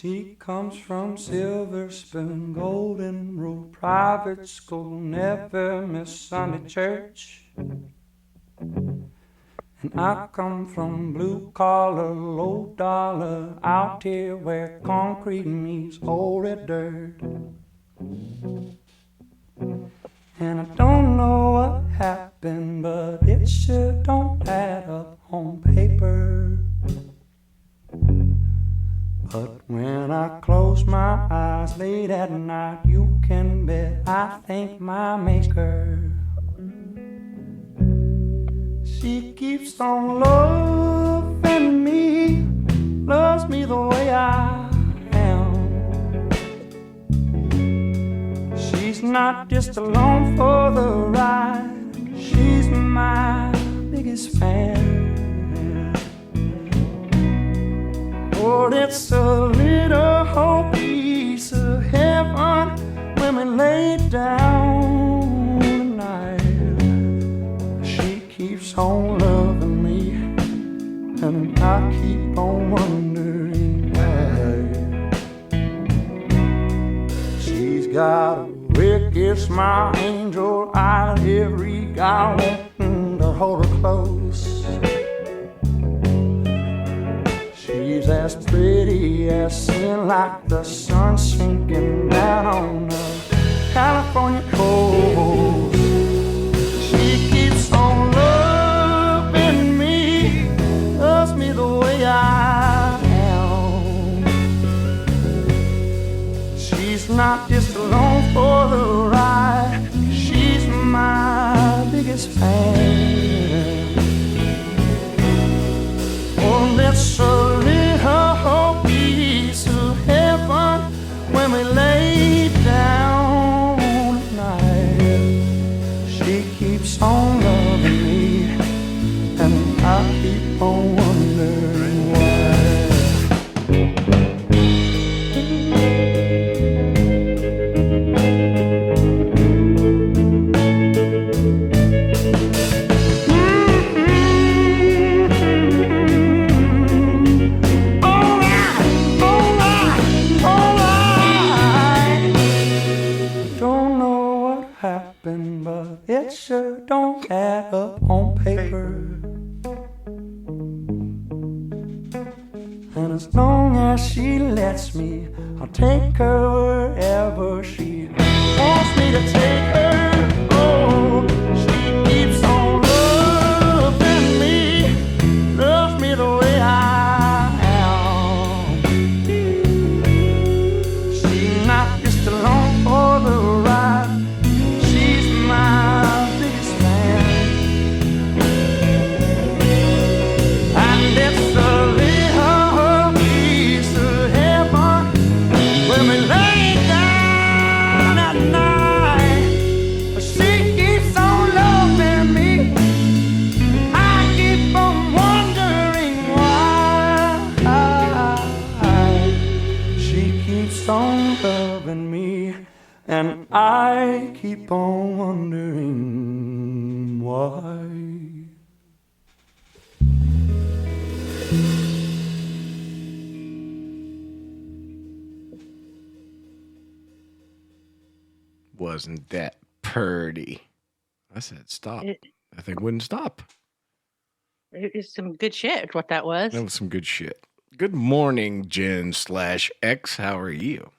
She comes from Silver Spoon, Golden Rule, private school, never miss Sunday church. And I come from blue collar, low dollar, out here where concrete meets old red dirt. And I don't know what happened, but it sure don't add up on paper. But when I close my eyes late at night, you can bet I thank my maker. She keeps on loving me, loves me the way I am. She's not just along for the ride, she's my biggest fan. Oh, it's a little piece of heaven when we lay down tonight. She keeps on loving me, and I keep on wondering why. She's got a wicked smile, angel eye, every guy wanting to hold her close. She's as pretty as sin, like the sun sinking down on the California coast. She keeps on loving me, loves me the way I am. She's not just along for the ride, she's my biggest fan. Oh, that's a little piece of heaven when we lay down at night. She keeps on loving me, and I keep on wondering why. But it sure don't add up on paper. And as long as she lets me, I'll take her wherever she wants me to take her. Oh, she keeps on loving me, loves me the way I am. She's not just along for the ride, my biggest fan. And it's a little piece of heaven when we lay down at night. She keeps on loving me, I keep on wondering why. She keeps on loving me, and I keep on wondering why. Wasn't that purty? I said stop. That thing wouldn't stop. It is some good shit, what that was. That was some good shit. Good morning, Jen/X. How are you?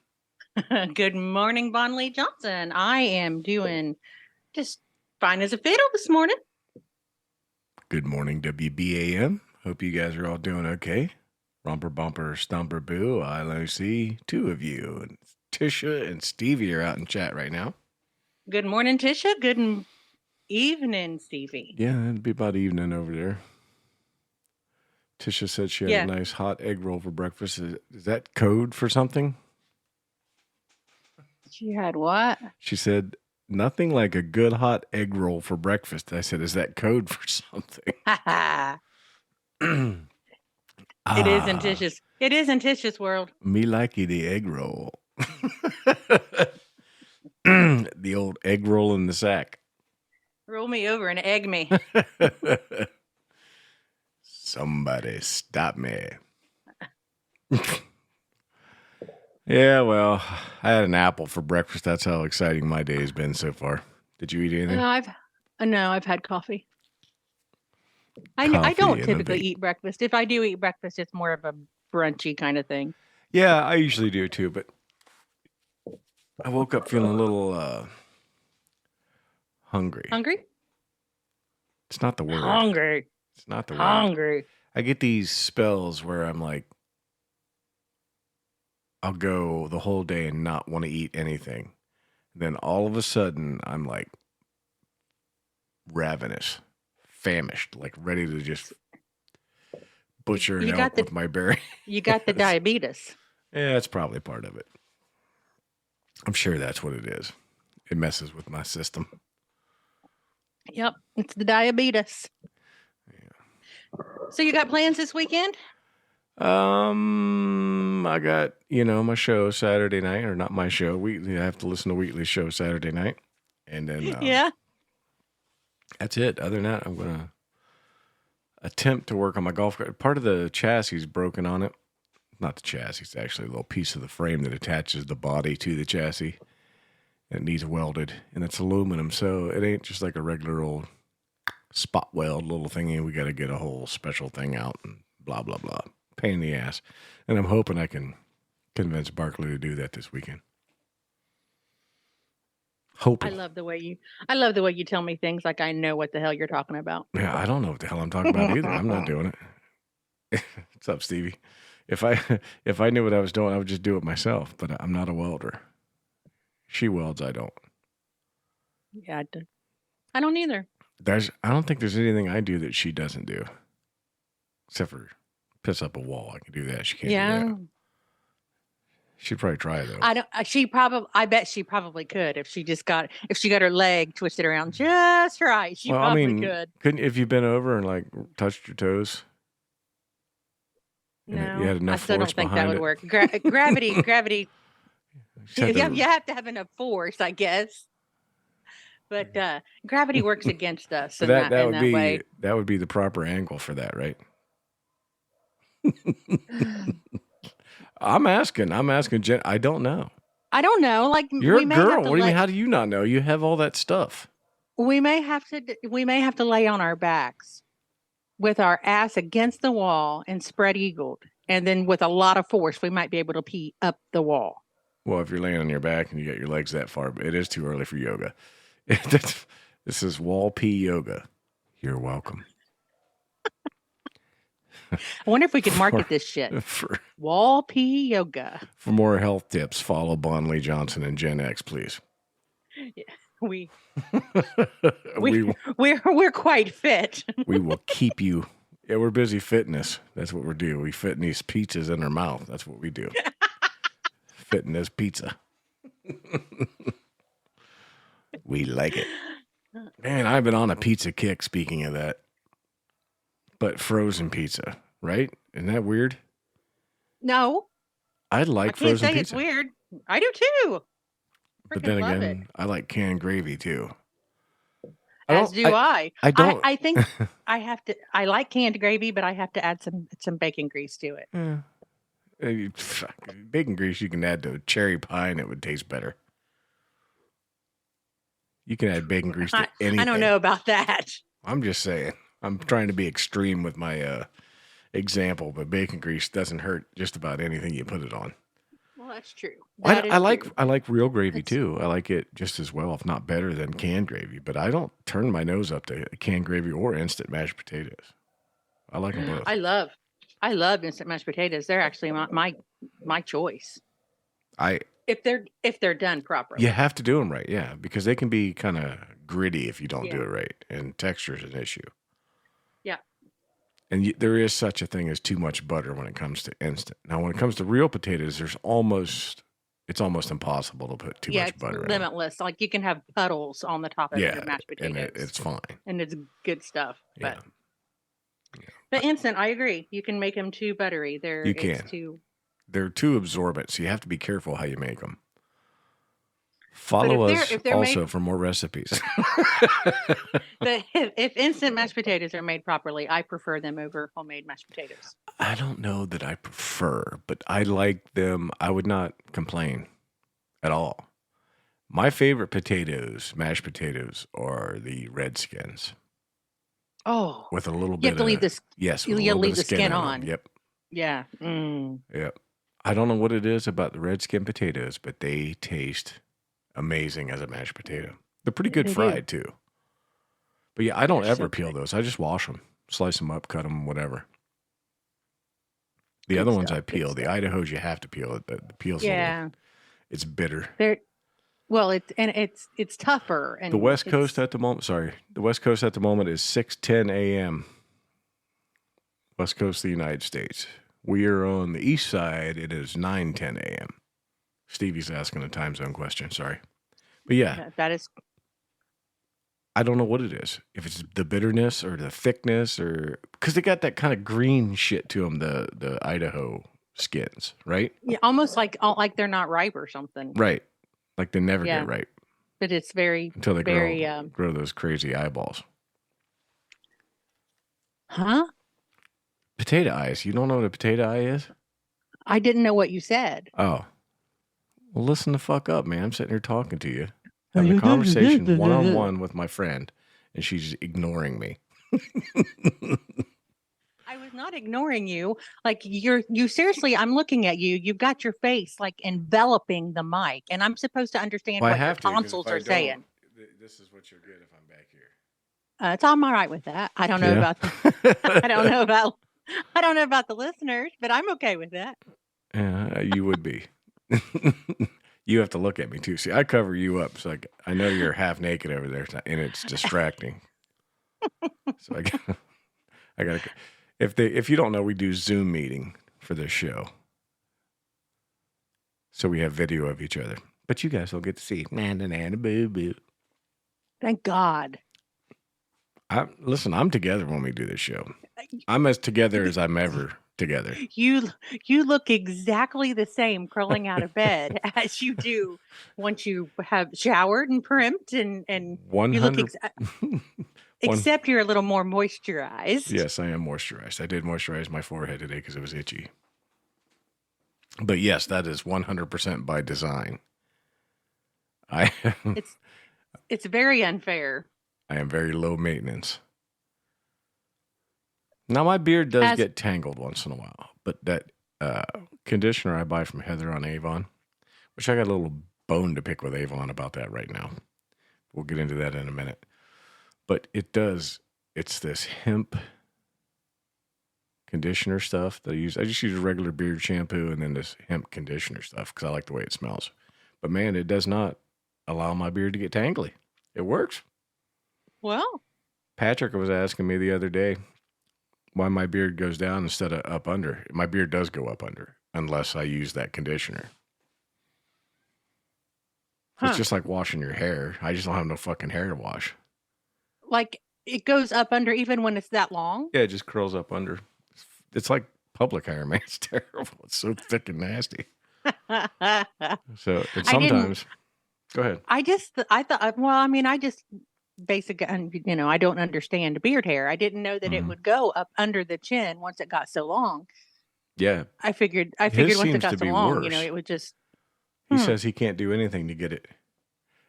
Good morning, Bonley Johnson. I am doing just fine as a fiddle this morning. Good morning, WBAM. Hope you guys are all doing okay. Romper, bumper, stumper, boo. I only see two of you. And Tisha and Stevie are out in chat right now. Good morning, Tisha. Good evening, Stevie. Yeah, it'd be about evening over there. Tisha said she had a nice hot egg roll for breakfast. Is that code for something? She had what? She said, nothing like a good hot egg roll for breakfast. I said, is that code for something? It is in Tisha's world. Me likey the egg roll. The old egg roll in the sack. Roll me over and egg me. Somebody stop me. Yeah, well, I had an apple for breakfast. That's how exciting my day has been so far. Did you eat anything? No, I've had coffee. I Coffee don't and a typically vape. eat breakfast. If I do eat breakfast, it's more of a brunchy kind of thing. Yeah, I usually do too, but I woke up feeling a little hungry. Hungry? It's not the word. Hungry. It's not the word. Hungry. I get these spells where I'm like, I'll go the whole day and not want to eat anything. Then all of a sudden, I'm like ravenous, famished, like ready to just butcher an You got elk the with my berry. you got the diabetes. Yeah, that's probably part of it. I'm sure that's what it is. It messes with my system. Yep, it's the diabetes. So you got plans this weekend? I got, my show Saturday night, or not my show. I have to listen to Wheatley's show Saturday night. And then Yeah. that's it. Other than that, I'm going to attempt to work on my golf cart. Part of the chassis is broken on it. Not the chassis, it's actually a little piece of the frame that attaches the body to the chassis. It needs welded, and it's aluminum, so it ain't just like a regular old spot weld little thingy. We got to get a whole special thing out and blah, blah, blah. Pain in the ass. And I'm hoping I can convince Barkley to do that this weekend. Hoping. I love the way you tell me things like I know what the hell you're talking about. Yeah, I don't know what the hell I'm talking about either. I'm not doing it. What's up, Stevie? If I knew what I was doing, I would just do it myself, but I'm not a welder. She welds, I don't. Yeah, I don't either. I don't think there's anything I do that she doesn't do. Except for piss up a wall. I can do that. She can't do that. She'd probably try though. I bet she probably could if she got her leg twisted around just right. She probably could. Couldn't if you bent over and like touched your toes? No, you had enough I still force don't think that would behind work. Gravity. You have to have enough force, I guess. But gravity works against us in that way. That would be the proper angle for that, right? I'm asking Jen. I don't know. I don't know. Like you're a girl. What do you mean? How do you not know? You have all that stuff. We may have to lay on our backs with our ass against the wall and spread eagled, and then with a lot of force, we might be able to pee up the wall. Well, if you're laying on your back and you got your legs that far, but it is too early for yoga. This is wall pee yoga. You're welcome. I wonder if we could market this shit. Wall pee yoga. For more health tips, follow Bonley Johnson and Gen X, please. Yeah, we're quite fit. We will keep you. Yeah, we're busy fitness. That's what we're doing. We fitting these pizzas in our mouth. That's what we do. Fitting this pizza. We like it. Man, I've been on a pizza kick, speaking of that. But frozen pizza, right? Isn't that weird? No. I like frozen pizza. I can't say it's weird. I do too. But then again, I like canned gravy too. As do I. I don't. I think I have to. I like canned gravy, but I have to add some bacon grease to it. Yeah. Bacon grease you can add to cherry pie and it would taste better. You can add bacon grease to anything. I don't know about that. I'm just saying. I'm trying to be extreme with my example, but bacon grease doesn't hurt just about anything you put it on. Well, that's true. I like real gravy too. I like it just as well, if not better, than canned gravy. But I don't turn my nose up to canned gravy or instant mashed potatoes. I like them both. I love instant mashed potatoes. They're actually my choice. If they're done properly. You have to do them right, yeah, because they can be kind of gritty if you don't do it right, and texture is an issue. Yeah. And there is such a thing as too much butter when it comes to instant. Now, when it comes to real potatoes, it's almost impossible to put too much butter in. It's limitless. Like you can have puddles on the top of your mashed potatoes. And it's fine. And it's good stuff. Yeah. But instant, I agree. You can make them too buttery. They're too absorbent, so you have to be careful how you make them. Follow if us they're also made for more recipes. if instant mashed potatoes are made properly, I prefer them over homemade mashed potatoes. I don't know that I prefer, but I like them. I would not complain at all. My favorite potatoes, mashed potatoes, are the Redskins Oh, with a little you have bit to leave of this. yes, You with a little bit leave of the skin skin in on. them. Yep, Yeah. yep. I don't know what it is about the Redskin potatoes, but they taste amazing as a mashed potato. They're pretty good They do. fried too. But yeah, I don't They're ever so peel good. those. I just wash them, slice them up, cut them, whatever. The Good other ones stuff. I Good peel. The stuff. Idaho's you have to peel it. The peel's a little, Yeah. it's bitter. They're well. It's tougher The and West Coast at the moment, the West Coast at the moment is 6:10 a.m. West Coast of the United States. We are on the east side. It is 9:10 a.m. Stevie's asking a time zone question. Sorry. But yeah, that is. I don't know what it is. If it's the bitterness or the thickness or because they got that kind of green shit to them, the Idaho skins, right? Yeah, almost like they're not ripe or something. Right. Like they never Yeah. get ripe But it's very until they very grow those crazy eyeballs. huh? Potato eyes. You don't know what a potato eye is? I didn't know what you said. Oh. Well, listen the fuck up, man. I'm sitting here talking to you, having a conversation one-on-one with my friend, and she's ignoring me. I was not ignoring you. Like you seriously, I'm looking at you. You've got your face like enveloping the mic, and I'm supposed to understand Well, I what your have to, 'cause if tonsils I are don't, saying. this is what you'll get if I'm back here. It's I'm all right with that. I don't know Yeah. about I don't know about the listeners, but I'm okay with that. Yeah, you would be. You have to look at me too. See, I cover you up, so I know you're half naked over there, and it's distracting. So I got to. If you don't know, we do Zoom meeting for this show, so we have video of each other. But you guys will get to see. Boo boo. Thank God. Listen, I'm together when we do this show. I'm as together as I'm ever together. You look exactly the same curling out of bed as you do once you have showered and primed and you look 100. except you're a little more moisturized. Yes, I am moisturized. I did moisturize my forehead today because it was itchy. But yes, that is 100% by design. It's very unfair. I am very low maintenance. Now my beard does get tangled once in a while, but that conditioner I buy from Heather on Avon, which I got a little bone to pick with Avon about that right now. We'll get into that in a minute. But it's this hemp conditioner stuff that I use. I just use a regular beard shampoo and then this hemp conditioner stuff because I like the way it smells. But man, it does not allow my beard to get tangly. It works. Well, Patrick was asking me the other day why my beard goes down instead of up under. My beard does go up under unless I use that conditioner. It's just like washing your hair. I just don't have no fucking hair to wash. Like it goes up under even when it's that long? Yeah, it just curls up under. It's like public hair, man. It's terrible. It's so thick and nasty. So sometimes, go ahead. I thought, well, I mean, I just basically, I don't understand beard hair. I didn't know that it would go up under the chin once it got so long. Yeah. I figured once it got so long, it would just. He says he can't do anything to get it.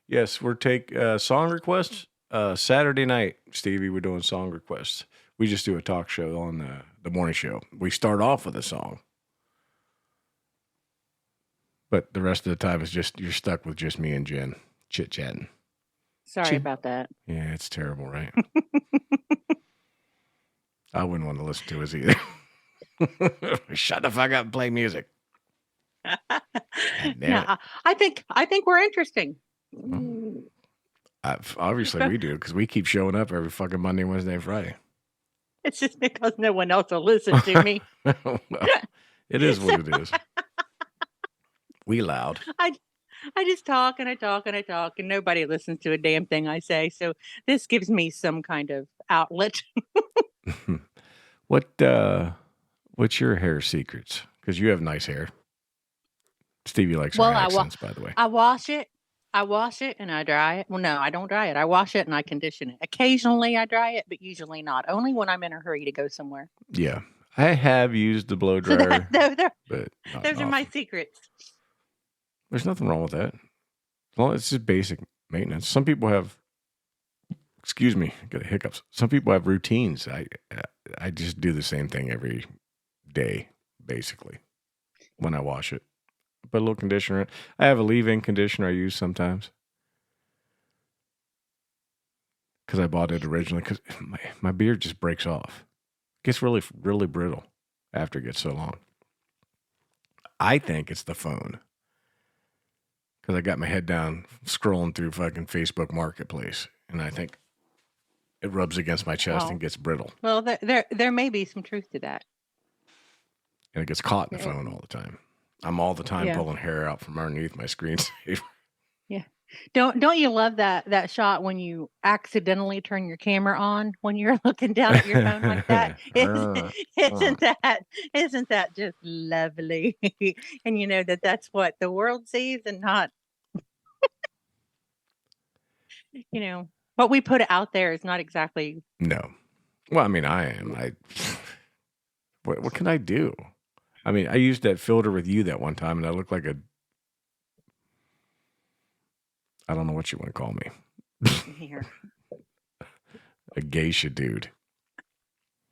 Yes, we're song requests. Saturday night, Stevie, we're doing song requests. We just do a talk show on the morning show. We start off with a song. But the rest of the time is just, you're stuck with just me and Jen chit-chatting. Sorry about that. Yeah, it's terrible, right? I wouldn't want to listen to us either. Shut the fuck up and play music. No, I think we're interesting. Obviously we do, because we keep showing up every fucking Monday, Wednesday, and Friday. It's just because no one else will listen to me. Well, it is what it is. We loud. I just talk and I talk and I talk, and nobody listens to a damn thing I say. So this gives me some kind of outlet. What's your hair secrets? Because you have nice hair. Stevie likes her accents, by the way. I wash it. I wash it and I dry it. Well, no, I don't dry it. I wash it and I condition it. Occasionally I dry it, but usually not. Only when I'm in a hurry to go somewhere. Yeah. I have used the blow So dryer, that, but not those are my often. secrets. There's nothing wrong with that. Well, it's just basic maintenance. Some people have, excuse me, got hiccups. Some people have routines. I just do the same thing every day, basically, when I wash it. Put a little conditioner in. I have a leave-in conditioner I use sometimes because I bought it originally because my beard just breaks off. It gets really, really brittle after it gets so long. I think it's the phone because I got my head down scrolling through fucking Facebook Marketplace, and I think it rubs against my chest and gets brittle. Well, there may be some truth to that. And it gets caught in the phone all the time. I'm all the time Yeah. pulling hair out from underneath my screensaver. Yeah. Don't you love that shot when you accidentally turn your camera on when you're looking down at your phone like that? Isn't that just lovely? And you know that's what the world sees and not, you know, what we put out there is not exactly. No. Well, I mean, I am. What can I do? I mean, I used that filter with you that one time, and I look like I don't know what you want to call me. Here. A geisha dude.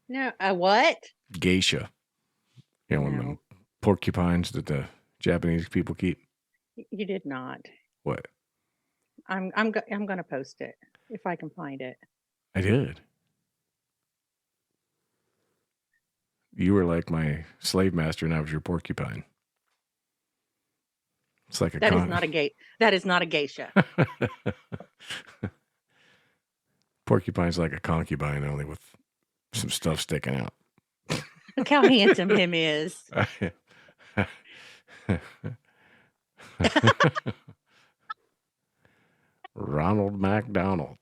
No, a what? Geisha. You know, one of them porcupines that the Japanese people keep. You did not. What? I'm going to post it if I can find it. I did. You were like my slave master, and I was your porcupine. It's like That is not a geisha. Porcupine's like a concubine, only with some stuff sticking out. Look how handsome him is. Ronald McDonald.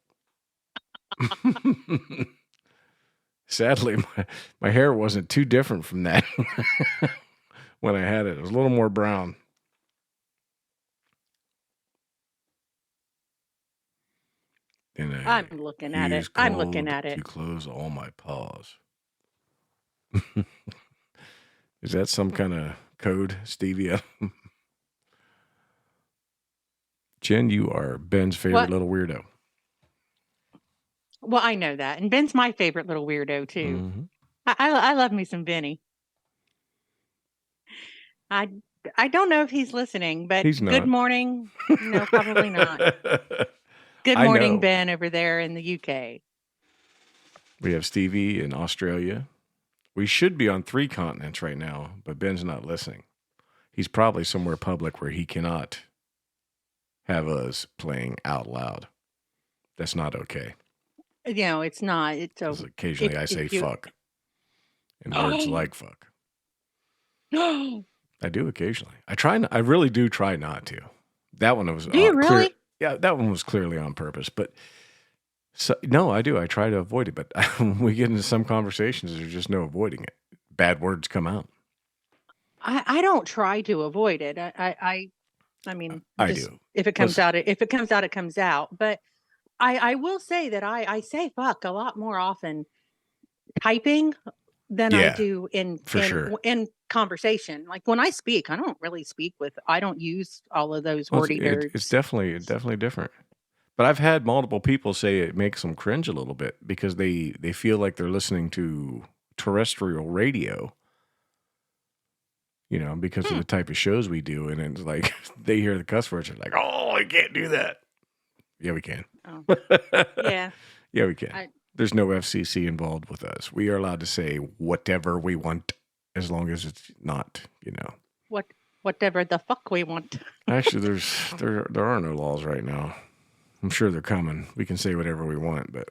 Sadly, my hair wasn't too different from that when I had it. It was a little more brown. I'm looking at it. I'm looking at it. To close all my paws. Is that some kind of code, Stevia? Jen, you are Ben's favorite little weirdo. Well, I know that. And Ben's my favorite little weirdo, too. Mm-hmm. I love me some Benny. I don't know if he's listening, but he's not. Good morning. No, probably not. Good morning, Ben, over there in the UK. We have Stevie in Australia. We should be on 3 continents right now, but Ben's not listening. He's probably somewhere public where he cannot have us playing out loud. That's not okay. You know, it's not. It's occasionally I say fuck. And words like fuck. No. I do occasionally. I really do try not to. That one was Do you really? Yeah, that one was clearly on purpose. But no, I do. I try to avoid it. But when we get into some conversations, there's just no avoiding it. Bad words come out. I don't try to avoid it. I mean, I do. If it comes out, it comes out. But I will say that I say fuck a lot more often typing than I do in conversation. Like when I speak, I don't use all of those wordy words. It's definitely different. But I've had multiple people say it makes them cringe a little bit because they feel like they're listening to terrestrial radio, you know, because of the type of shows we do. And it's like they hear the cuss words and like, oh, I can't do that. Yeah, we can. Oh. Yeah. Yeah, we can. There's no FCC involved with us. We are allowed to say whatever we want as long as it's not, you know. Whatever the fuck we want. Actually, there are no laws right now. I'm sure they're coming. We can say whatever we want, but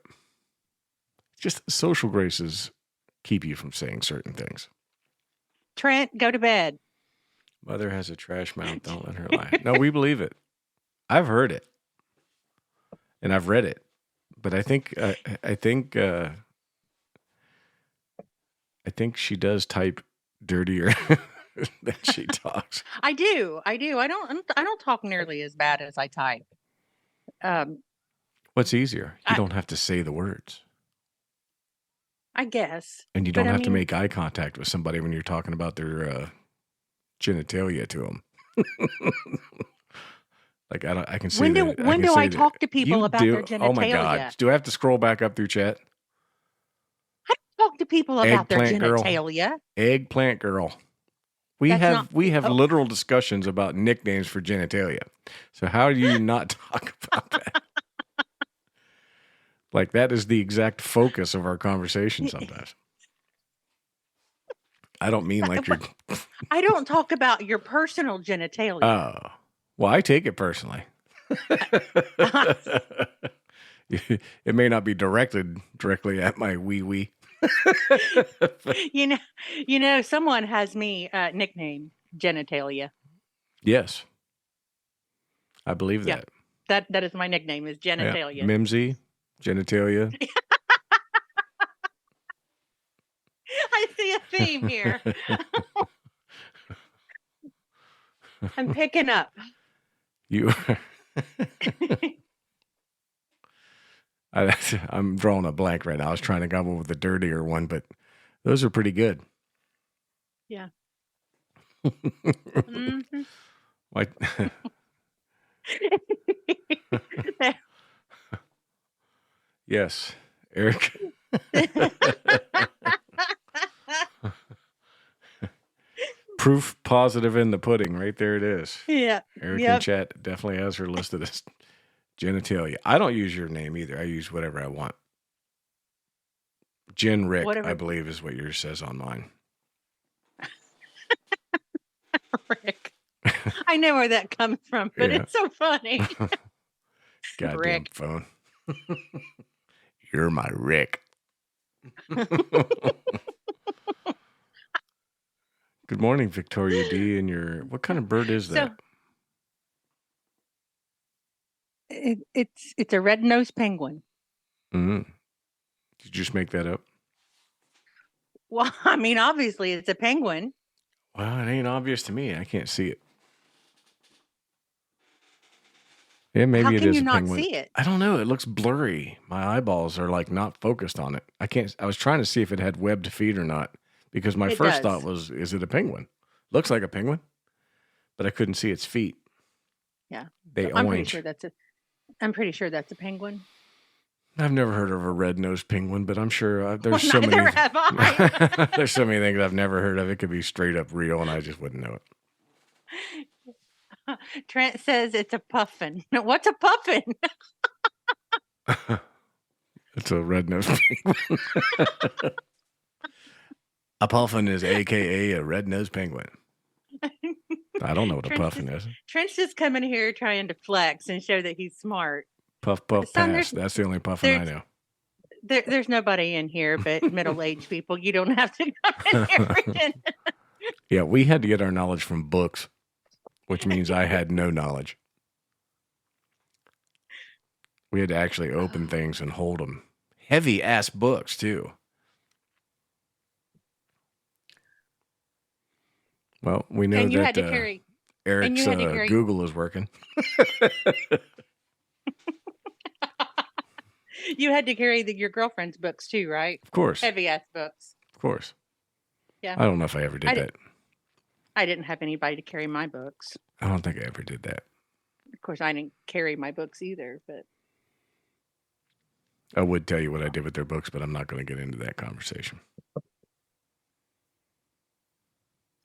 just social graces keep you from saying certain things. Trent, go to bed. Mother has a trash mouth. Don't let her lie. No, we believe it. I've heard it. And I've read it. But I think she does type dirtier than she talks. I do. I don't talk nearly as bad as I type. What's easier? You don't have to say the words. I guess. And you don't have to make eye contact with somebody when you're talking about their genitalia to them. Like I can say when do I talk to people about their genitalia? Oh my God! Do I have to scroll back up through chat? I talk to people about their genitalia. Eggplant girl. We have literal discussions about nicknames for genitalia. So how do you not talk about that? Like that is the exact focus of our conversation sometimes. I don't mean like you're... I don't talk about your personal genitalia. Oh. Well, I take it personally. It may not be directly at my wee. You know, someone has me nicknamed genitalia. Yes. I believe that. Yeah, that is my nickname is genitalia. Yeah. Mimsy, genitalia. I see a theme here. I'm picking up. You I'm drawing a blank right now. I was trying to come up with a dirtier one, but those are pretty good. Yeah. Like yes, Eric. Proof positive in the pudding. Right there it is. Yeah. Eric in chat definitely has her listed as genitalia. I don't use your name either. I use whatever I want. Jen Rick, I believe, is what yours says on mine. Rick. I know where that comes from, but it's so funny. Goddamn Rick. Phone. You're my Rick. Good morning, Victoria D. And what kind of bird is that? It's a red-nosed penguin. Mm-hmm. Did you just make that up? Well, I mean, obviously it's a penguin. Well, it ain't obvious to me. I can't see it. Yeah, maybe it is a penguin. How can you not see it? I don't know. It looks blurry. My eyeballs are like not focused on it. I was trying to see if it had webbed feet or not. Because my first thought was, is it a penguin? Looks like a penguin, but I couldn't see its feet. Yeah. I'm pretty sure that's a penguin. I've never heard of a red-nosed penguin, but I'm sure there's so many. Neither have I. There's so many things I've never heard of. It could be straight up real, and I just wouldn't know it. Trent says it's a puffin. What's a puffin? It's a red-nosed penguin. A puffin is AKA a red-nosed penguin. I don't know what a puffin is. Trent's just coming here trying to flex and show that he's smart. Puff, pass. That's the only puffin I know. There's nobody in here but middle-aged people. You don't have to come in here pretend. Yeah, we had to get our knowledge from books, which means I had no knowledge. We had to actually open things and hold them. Heavy-ass books, too. Well, we know that Eric's Google is working. You had to carry your girlfriend's books too, right? Of course. Heavy-ass books. Of course. Yeah. I don't know if I ever did that. I didn't have anybody to carry my books. I don't think I ever did that. Of course, I didn't carry my books either, but... I would tell you what I did with their books, but I'm not going to get into that conversation.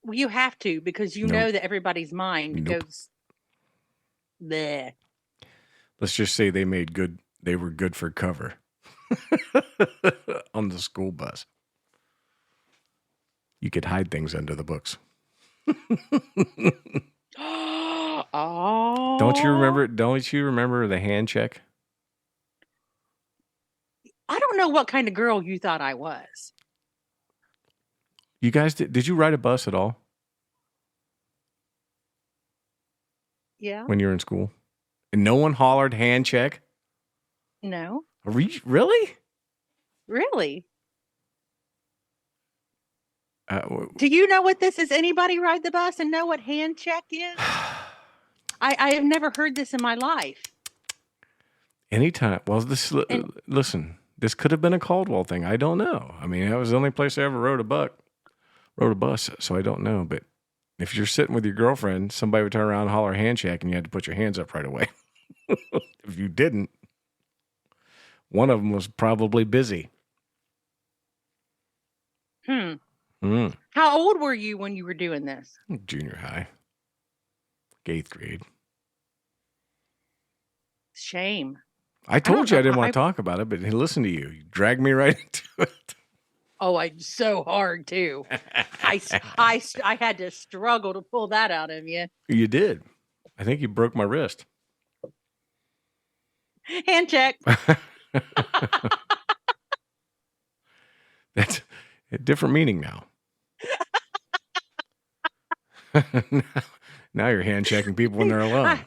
Well, you have to, because you know that everybody's mind goes bleh. Let's just say they were good for cover on the school bus. You could hide things under the books. Oh. Don't you remember the hand check? I don't know what kind of girl you thought I was. You guys did you ride a bus at all? Yeah. When you were in school? And no one hollered hand check? No. Really? Really? Do you know what this is? Anybody ride the bus and know what hand check is? I have never heard this in my life. Anytime. Well, listen, this could have been a Caldwell thing. I don't know. I mean, that was the only place I ever rode a bus, so I don't know. But if you're sitting with your girlfriend, somebody would turn around and holler handshake, and you had to put your hands up right away. If you didn't, one of them was probably busy. How old were you when you were doing this? Junior high. 8th grade. Shame. I told you I didn't want to talk about it, but hey, listen to you. You dragged me right into it. Oh, so hard too. I had to struggle to pull that out of you. You did. I think you broke my wrist. Hand check. That's a different meaning now. Now you're hand checking people when they're alone.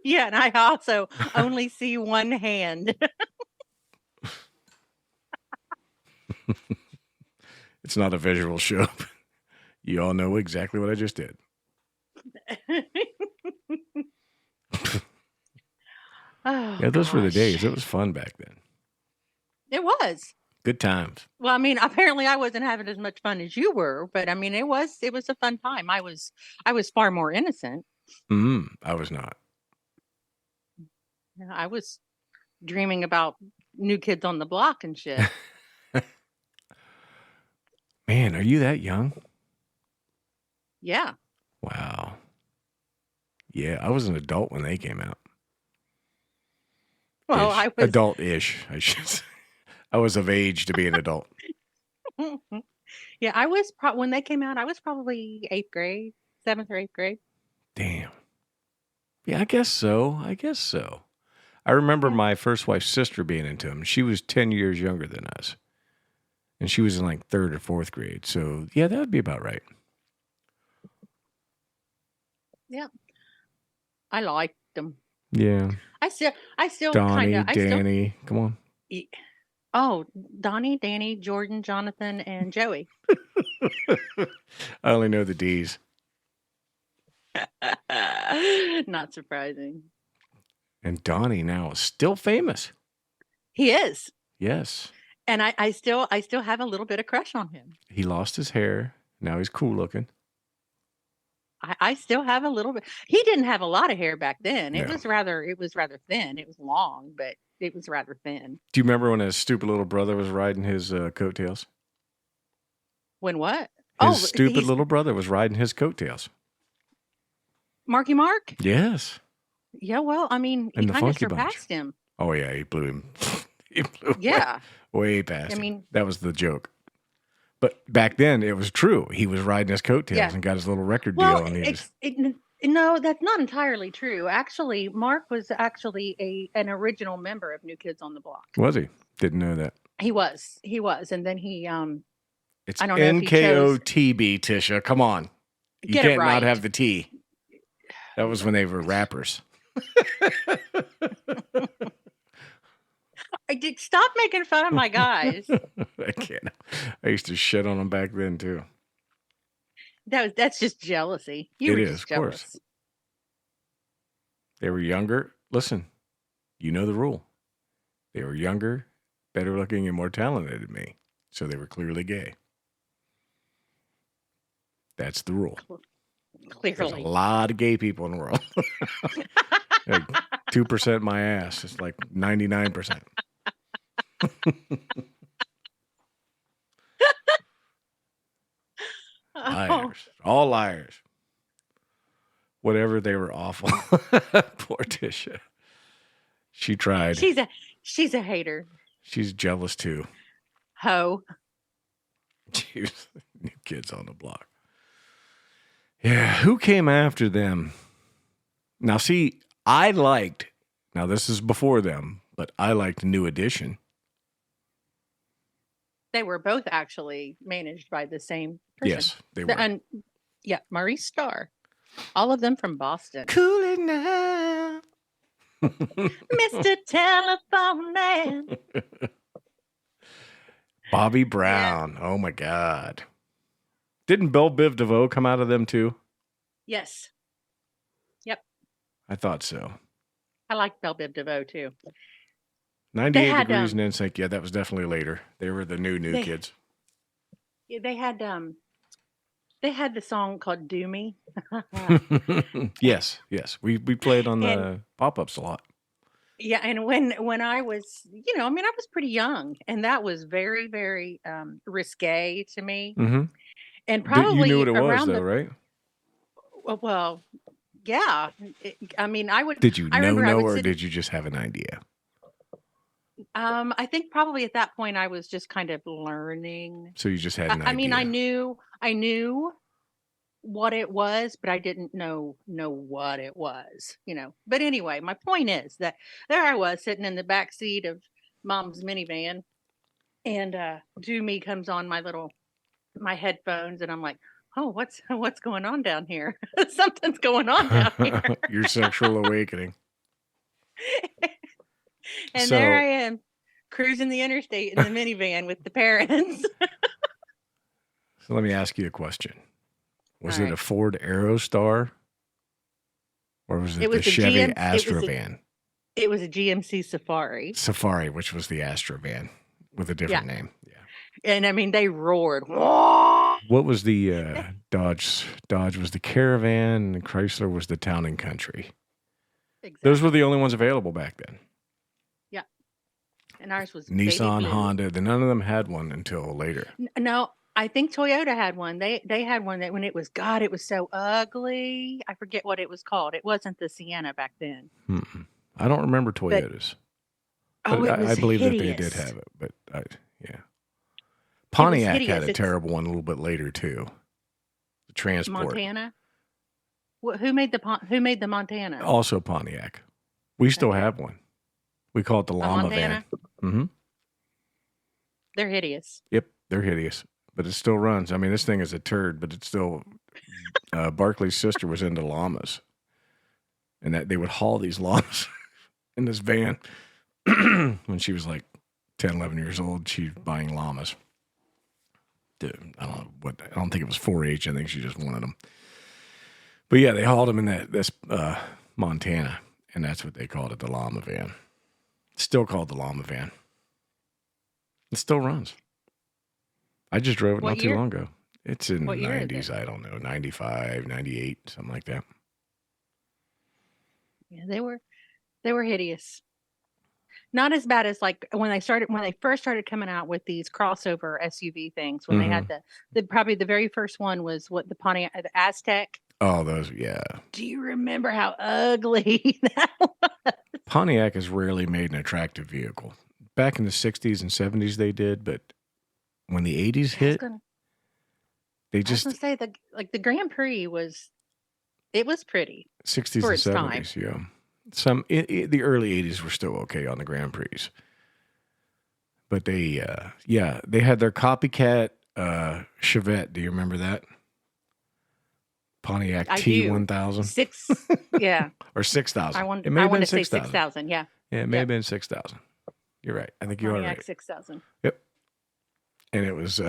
Yeah, and I also only see one hand. It's not a visual show. You all know exactly what I just did. Yeah, those were the days. It was fun back then. It was. Good times. Well, I mean, apparently I wasn't having as much fun as you were, but I mean, it was a fun time. I was far more innocent. I was not. I was dreaming about New Kids on the Block and shit. Man, are you that young? Yeah. Wow. Yeah, I was an adult when they came out. Well, I was adult-ish, I should say. I was of age to be an adult. Yeah, I was when they came out, I was probably 8th grade, 7th or 8th grade. Damn. Yeah, I guess so. I remember my first wife's sister being into them. She was 10 years younger than us. And she was in like 3rd or 4th grade. So, yeah, that would be about right. Yeah. I liked them. Yeah. I still Donnie, kind of Danny, come on. Oh, Donnie, Danny, Jordan, Jonathan, and Joey. I only know the D's. Not surprising. And Donnie now is still famous. He is. Yes. And I still have a little bit of crush on him. He lost his hair. Now he's cool looking. I still have a little bit. He didn't have a lot of hair back then. No. It was rather thin. It was long, but it was rather thin. Do you remember when his stupid little brother was riding his coattails? When what? His stupid little brother was riding his coattails. Marky Mark? Yes. Yeah, well, I mean, he kind of surpassed him. Oh, yeah, he blew him. Way past him. That was the joke. But back then, it was true. He was riding his coattails and got his little record deal. And no, that's not entirely true. Actually, Mark was actually an original member of New Kids on the Block. Was he? Didn't know that. He was. And then he, it's I don't know NKOTB, Tisha. Come on. You can't not have the T. That was when they were rappers. I did stop making fun of my guys. I can't. I used to shit on them back then too. That's just jealousy. It is, of course. They were younger. Listen, you know the rule. They were younger, better looking, and more talented than me. So they were clearly gay. That's the rule. Clearly. There's a lot of gay people in the world. Like 2% my ass. It's like 99%. Liars. All liars. Whatever, they were awful. Poor Tisha. She tried. She's a hater. She's jealous too. Ho. She was New Kids on the Block. Yeah, who came after them? Now, see, now this is before them, but I liked New Edition. They were both actually managed by the same person. Yes, they were. And Maurice Starr. All of them from Boston. Cool it now. Mr. Telephone Man. Bobby Brown. Yeah. Oh, my God. Didn't Belle Biv DeVoe come out of them, too? Yes. Yep. I thought so. I like Belle Biv DeVoe too. 98 Degrees and NSYNC. Yeah, that was definitely later. They were the new kids. Yeah, they had the song called "Do Me." Yes. We played on the pop-ups a lot. Yeah, and when I was, I mean, I was pretty young, and that was very, very risque to me. Mm-hmm. And probably you knew what it was, though, right? Well, yeah. I mean, I would. Did you know, or did you just have an idea? I think probably at that point I was just kind of learning. So you just had an idea. I mean, I knew what it was, but I didn't know what it was, But anyway, my point is that there I was sitting in the back seat of Mom's minivan, and Do Me comes on my headphones, and I'm like, oh, what's going on down here? Something's going on down here. Your sexual awakening. And there I am, cruising the interstate in the minivan with the parents. So let me ask you a question. Was it a Ford Aerostar? Or was it the Chevy Astrovan? It was a GMC Safari. Safari, which was the Astrovan with a different name. Yeah. And I mean, they roared. What was the Dodge? Dodge was the Caravan, and Chrysler was the Town and Country. Exactly. Those were the only ones available back then. Yeah. And ours was Nissan, Honda. None of them had one until later. No. I think Toyota had one. They had one that when it was so ugly. I forget what it was called. It wasn't the Sienna back then. I don't remember Toyotas. But I believe that they did have it. But yeah, Pontiac had a terrible one a little bit later too. The Transport. Montana. Who made the Montana? Also Pontiac. We still have one. We call it the Llama van. Mm-hmm. They're hideous. Yep, they're hideous. But it still runs. I mean, this thing is a turd, but it's still. Barkley's sister was into llamas, and that they would haul these llamas in this van when she was like 10, 11 years old. She's buying llamas. Dude, I don't think it was 4-H. I think she just wanted them. But yeah, they hauled them in this Montana, and that's what they called it, the llama van. It's still called the llama van. It still runs. I just drove it not too long ago. It's in the 90s. I don't know, 95, 98, something like that. Yeah, they were hideous. Not as bad as like when they first started coming out with these crossover SUV things. When they had probably the very first one was the Pontiac, the Aztec. Oh, those, yeah. Do you remember how ugly that was? Pontiac has rarely made an attractive vehicle. Back in the 60s and 70s they did, but when the 80s hit, they just... I was going to say, the Grand Prix was pretty. 60s and 70s, yeah. The early 80s were still okay on the Grand Prix. But they had their copycat Chevette. Do you remember that? Pontiac T1000? Yeah. Or 6000. It may have been 6,000, yeah. Yeah, it may have been 6,000. You're right. I think you are right. Pontiac 6,000. Yep. And it was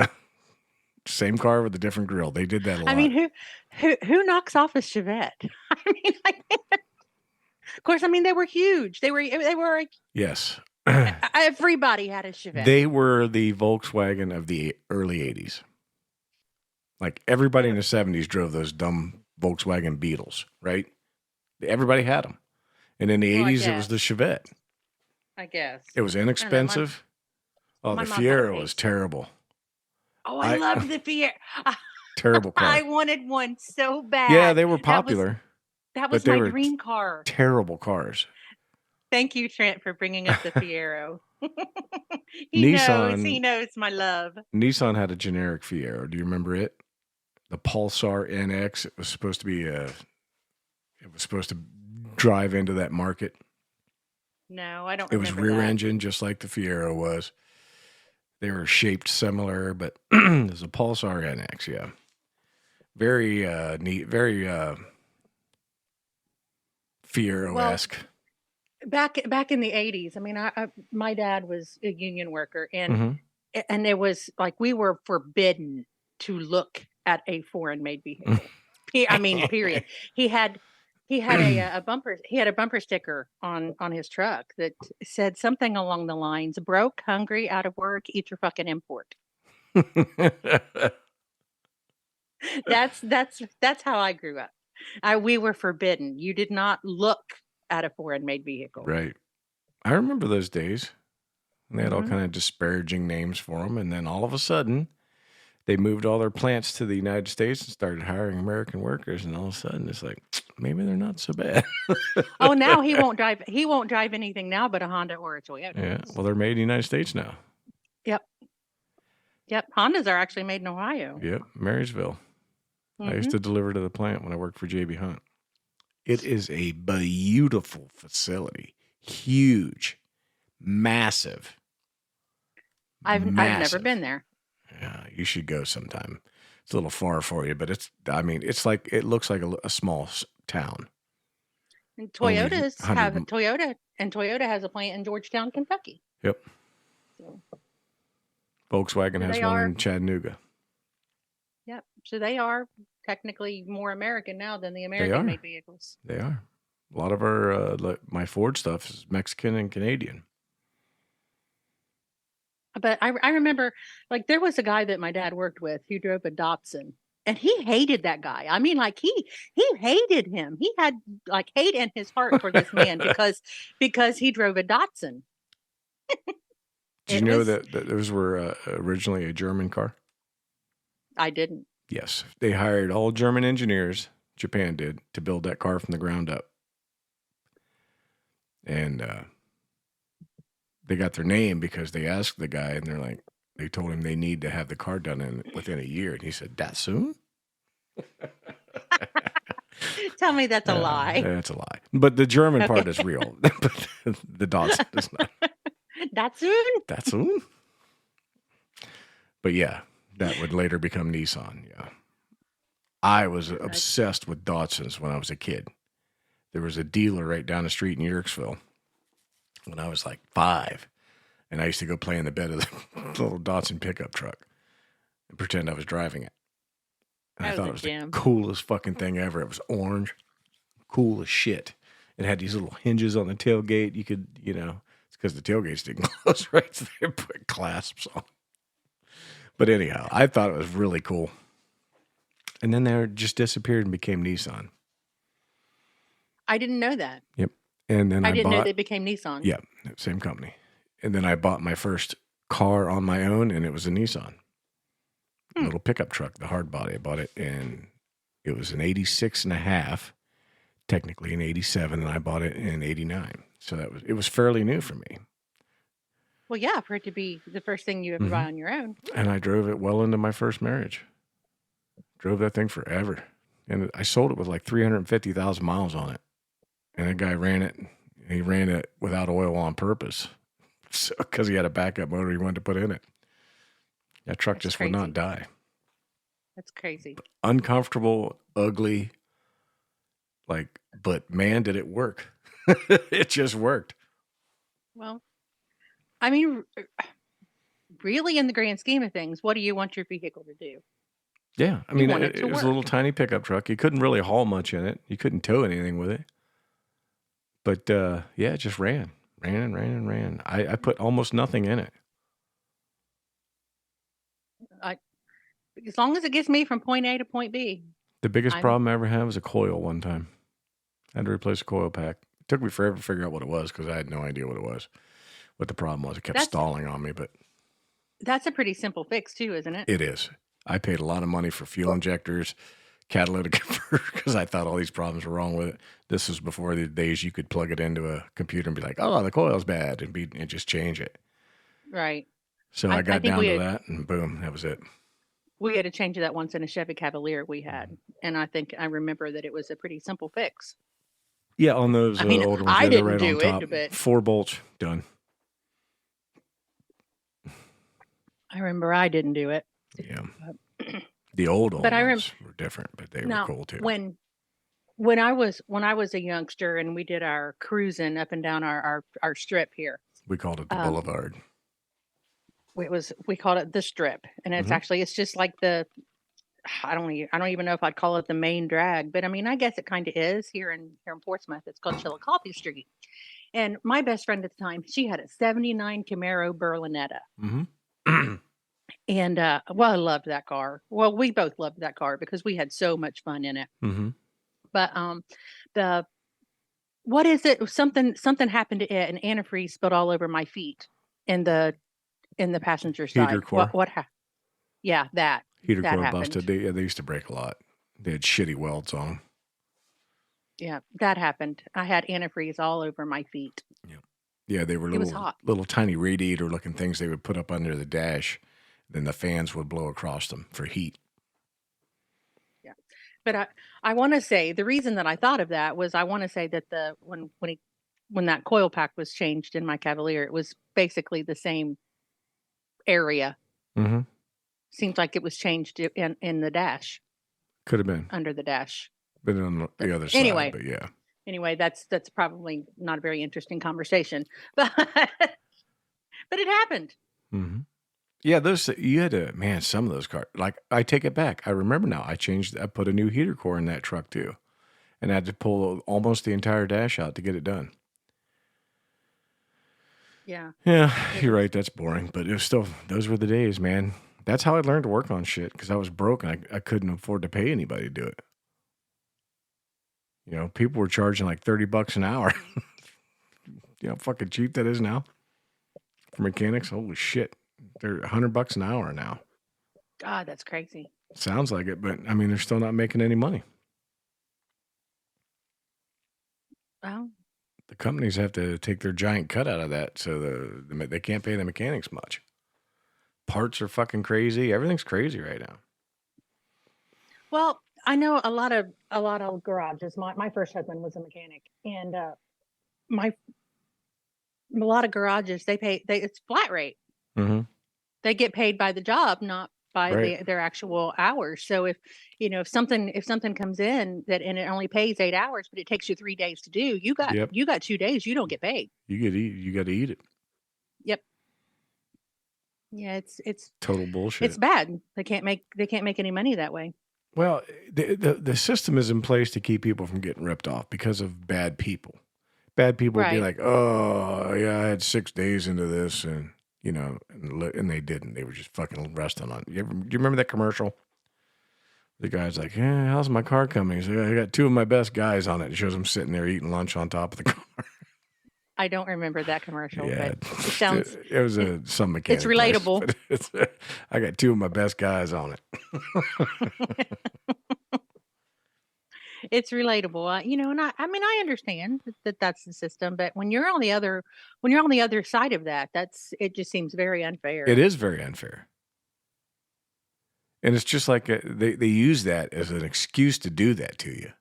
same car with a different grill. They did that a lot. I mean, who knocks off a Chevette? I mean, of course, I mean, they were huge. They were yes. Everybody had a Chevette. They were the Volkswagen of the early 80s. Like everybody in the 70s drove those dumb Volkswagen Beetles, right? Everybody had them. And in the 80s, it was the Chevette. I guess. It was inexpensive. The Fiero was terrible. Oh, I loved the Fiero. Terrible car. I wanted one so bad. Yeah, they were popular. That was my dream car. Terrible cars. Thank you, Trent, for bringing up the Fiero. He knows my love. Nissan had a generic Fiero. Do you remember it? The Pulsar NX. It was supposed to drive into that market. No, I don't remember. It was rear engine, just like the Fiero was. They were shaped similar, but there's a Pulsar NX, yeah. Very neat, very Fiero-esque. Back in the 80s, I mean, my dad was a union worker, and it was like we were forbidden to look at a foreign-made vehicle. I mean, period. He had he had a bumper. He had a bumper sticker on his truck that said something along the lines: "Broke, hungry, out of work, eat your fucking import." That's how I grew up. We were forbidden. You did not look at a foreign made vehicle. Right. I remember those days. And they had all kind of disparaging names for them, and then all of a sudden, they moved all their plants to the United States and started hiring American workers, and all of a sudden it's like, maybe they're not so bad. Oh, now he won't drive anything now but a Honda or a Toyota. Yeah, well, they're made in the United States now. Yep. Hondas are actually made in Ohio. Yep, Marysville. I used to deliver to the plant when I worked for JB Hunt. It is a beautiful facility. Huge. Massive. I've never been there. Yeah, you should go sometime. It's a little far for you, but it looks like a small town. And Toyota has a plant in Georgetown, Kentucky. Yep. So, Volkswagen has one in Chattanooga. Yep. So they are technically more American now than the American-made vehicles. They are. A lot of our my Ford stuff is Mexican and Canadian. But I remember, like, there was a guy that my dad worked with who drove a Datsun, and he hated that guy. I mean, like, he hated him. He had like hate in his heart for this man because he drove a Datsun. Did you know that those were originally a German car? I didn't. Yes, they hired all German engineers. Japan did, to build that car from the ground up, and they got their name because they asked the guy, and they told him they need to have the car done within a year. And he said, "That soon?" Tell me that's a lie. That's a lie. But the German part is real. But the Datsun is not. That soon? That soon? But yeah, that would later become Nissan. Yeah. I was obsessed with Datsuns when I was a kid. There was a dealer right down the street in Yerkesville when I was like 5. And I used to go play in the bed of the little Datsun pickup truck and pretend I was driving it. And I thought it was the coolest fucking thing ever. It was orange, cool as shit. It had these little hinges on the tailgate. You could, it's because the tailgates didn't close right, so they put clasps on. But anyhow, I thought it was really cool. And then they just disappeared and became Nissan. I didn't know that. Yep. And then I didn't know they became Nissan. Yeah, same company. And then I bought my first car on my own, and it was a Nissan. A little pickup truck, the hard body. I bought it, and it was an 86 and a half, technically an 87, and I bought it in 89. So it was fairly new for me. Well, yeah, for it to be the first thing you ever buy on your own. And I drove it well into my first marriage. Drove that thing forever. And I sold it with like 350,000 miles on it. And that guy ran it. He ran it without oil on purpose. So, because he had a backup motor he wanted to put in it. That truck just would not die. That's crazy. Uncomfortable, ugly, but man, did it work. It just worked. Well, I mean, really, in the grand scheme of things, what do you want your vehicle to do? Yeah, I mean, it was a little tiny pickup truck. You couldn't really haul much in it. You couldn't tow anything with it. But, yeah, it just ran. I put almost nothing in it. As long as it gets me from point A to point B. The biggest problem I ever had was a coil one time. I had to replace a coil pack. It took me forever to figure out what it was because I had no idea what it was. What the problem was. It kept stalling on me, but... That's a pretty simple fix too, isn't it? It is. I paid a lot of money for fuel injectors, catalytic converter, because I thought all these problems were wrong with it. This was before the days you could plug it into a computer and be like, "Oh, the coil's bad," and just change it. Right. So I got down to that, and boom, that was it. We had to change that once in a Chevy Cavalier we had, and I remember that it was a pretty simple fix. Yeah, on those older ones, I didn't right do on top. it, but 4 bolts done. I remember I didn't do it. Yeah. The old ones were different, but they were cool too. When I was a youngster and we did our cruising up and down our strip here. We called it the Boulevard. We called it the Strip, and it's just like the I don't even know if I'd call it the main drag, but I mean, I guess it kind of is here in Portsmouth. It's called Chillicothe Street. And my best friend at the time, she had a 79 Camaro Berlinetta. Mm-hmm. And well, I loved that car. Well, we both loved that car because we had so much fun in it. Mm-hmm. But the what is it? Something happened to it, and antifreeze spilled all over my feet in the passenger side. Heater core. What happened? Yeah, that heater that core happened. busted. They used to break a lot. They had shitty welds on them. Yeah, that happened. I had antifreeze all over my feet. Yeah, they were little tiny radiator looking things they would put up under the dash. Then the fans would blow across them for heat. Yeah, but I want to say the reason that I thought of that was I want to say that when that coil pack was changed in my Cavalier, it was basically the same area. Mm-hmm. Seems like it was changed in the dash. Could have been under the dash. Been on the other side, but yeah. Anyway, that's probably not a very interesting conversation, but it happened. Mm-hmm. Yeah, you had to, man, some of those cars, like, I take it back. I remember now, I put a new heater core in that truck too, and I had to pull almost the entire dash out to get it done. Yeah. Yeah, you're right. That's boring, but it was still, those were the days, man. That's how I learned to work on shit, because I was broke and I couldn't afford to pay anybody to do it. You know, people were charging like $30 an hour. You know how fucking cheap that is now for mechanics? Holy shit. They're $100 an hour now. God, that's crazy. Sounds like it, but I mean, they're still not making any money. Well, the companies have to take their giant cut out of that, so they can't pay the mechanics much. Parts are fucking crazy. Everything's crazy right now. Well, I know a lot of garages. My first husband was a mechanic, and a lot of garages it's flat rate. Mm-hmm. They get paid by the job, not by their actual hours. So if something comes in and it only pays 8 hours, but it takes you 3 days to do, you got 2 days. You don't get paid. You got to eat it. Yep. Yeah, it's total bullshit. It's bad. They can't make any money that way. Well, the system is in place to keep people from getting ripped off because of bad people. Bad people would be like, oh, yeah, I had 6 days into this, and, you know, and they didn't. They were just fucking resting on it. Do you remember that commercial? The guy's like, yeah, how's my car coming? He's like, I got 2 of my best guys on it. It shows him sitting there eating lunch on top of the car. I don't remember that commercial, yeah, but it sounds... It was some mechanic. It's relatable. I got 2 of my best guys on it. It's relatable, you know, and I mean, I understand that that's the system, but when you're on the other side of that, it just seems very unfair. It is very unfair. And it's just like they use that as an excuse to do that to you.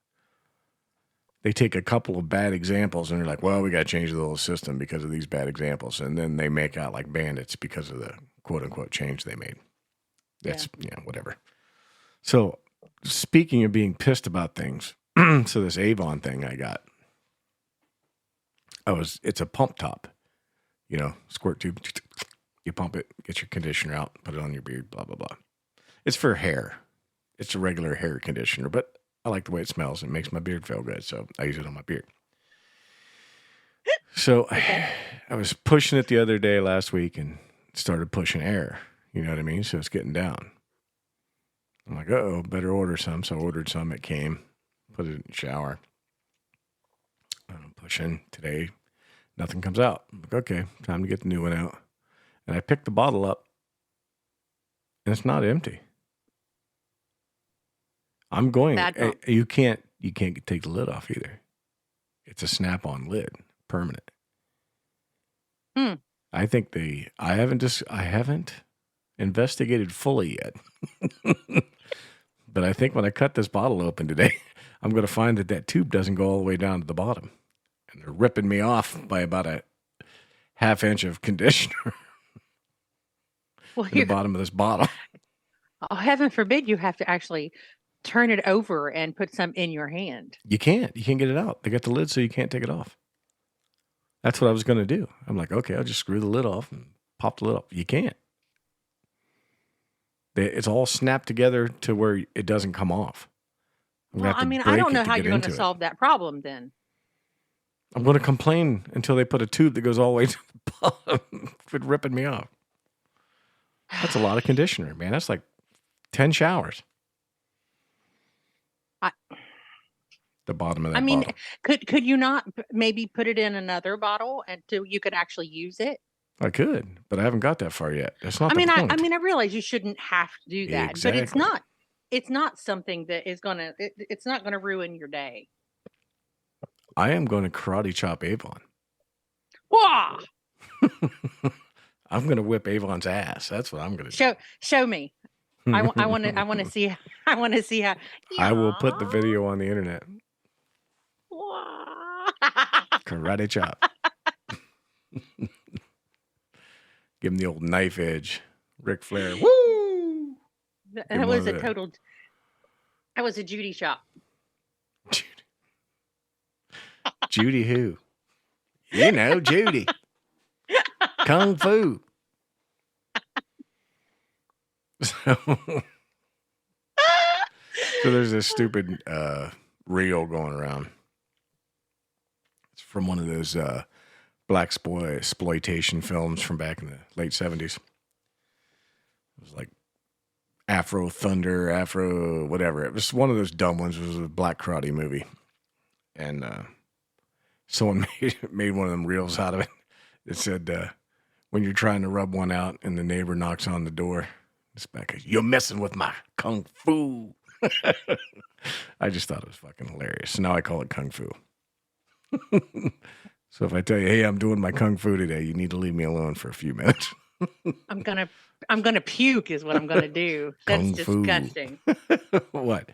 They take a couple of bad examples and they're like, well, we got to change the whole system because of these bad examples. And then they make out like bandits because of the quote unquote change they made. That's, whatever. So speaking of being pissed about things, so this Avon thing I got, it's a pump top, you know, squirt tube. You pump it, get your conditioner out, put it on your beard, blah, blah, blah. It's for hair. It's a regular hair conditioner, but I like the way it smells. It makes my beard feel good, so I use it on my beard. So I was pushing it the other day last week and started pushing air. You know what I mean? So it's getting down. I'm like, uh-oh, better order some. So I ordered some. It came. Put it in the shower. I'm pushing today. Nothing comes out. I'm like, okay, time to get the new one out. And I picked the bottle up, and it's not empty. I'm going. You can't take the lid off either. It's a snap-on lid, permanent. I think I haven't investigated fully yet. But I think when I cut this bottle open today, I'm going to find that tube doesn't go all the way down to the bottom. And they're ripping me off by about a half inch of conditioner in the bottom of this bottle. Oh, heaven forbid you have to actually turn it over and put some in your hand. You can't get it out. They got the lid so you can't take it off. That's what I was going to do. I'm like, okay, I'll just screw the lid off and pop the lid off. You can't. It's all snapped together to where it doesn't come off. Well, I mean, I don't know how you're going to solve that problem then. I'm going to complain until they put a tube that goes all the way to the bottom. Quit ripping me off. That's a lot of conditioner, man. That's like 10 showers. The bottom of that bottle. Could you not maybe put it in another bottle until you could actually use it? I could, but I haven't got that far yet. That's not the point. I realize you shouldn't have to do that, exactly. But it's not something that is it's not going to ruin your day. I am going to karate chop Avon. Wah! I'm going to whip Avon's ass. That's what I'm going to do. Show me. I want to see how. Yeah. I will put the video on the internet. Karate chop. Give him the old knife edge. Ric Flair. Woo! That was a total. That was a Judy chop. Judy who? You know, Judy. Kung Fu. So there's this stupid reel going around. It's from one of those black exploitation films from back in the late 70s. It was like Afro Thunder, Afro whatever. It was one of those dumb ones. It was a black karate movie. And someone made one of them reels out of it. It said, when you're trying to rub one out and the neighbor knocks on the door, it's back, you're messing with my Kung Fu. I just thought it was fucking hilarious. So now I call it Kung Fu. So if I tell you, hey, I'm doing my Kung Fu today, you need to leave me alone for a few minutes. I'm gonna puke is what I'm gonna do. That's Kung disgusting. What?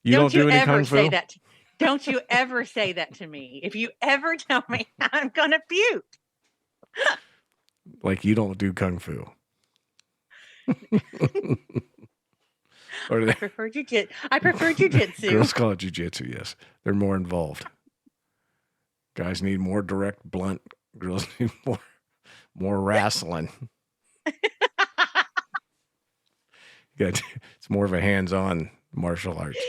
You don't do any Kung Fu? Say that. Don't you ever say that to me. If you ever tell me, I'm gonna puke. Like you don't do Kung Fu. I prefer jujitsu. Girls call it jujitsu, yes. They're more involved. Guys need more direct, blunt. Girls need more wrestling. It's more of a hands-on martial arts.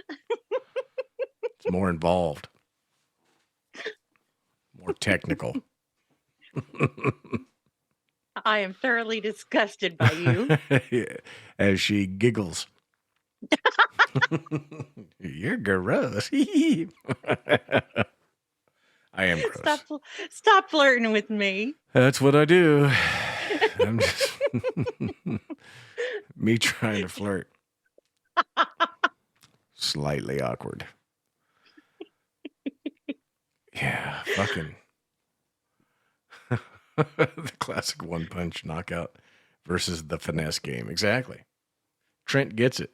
It's more involved. More technical. I am thoroughly disgusted by you. As she giggles. You're gross. I am gross. Stop flirting with me. That's what I do. I'm just me trying to flirt. Slightly awkward. Yeah, fucking. The classic one-punch knockout versus the finesse game. Exactly. Trent gets it.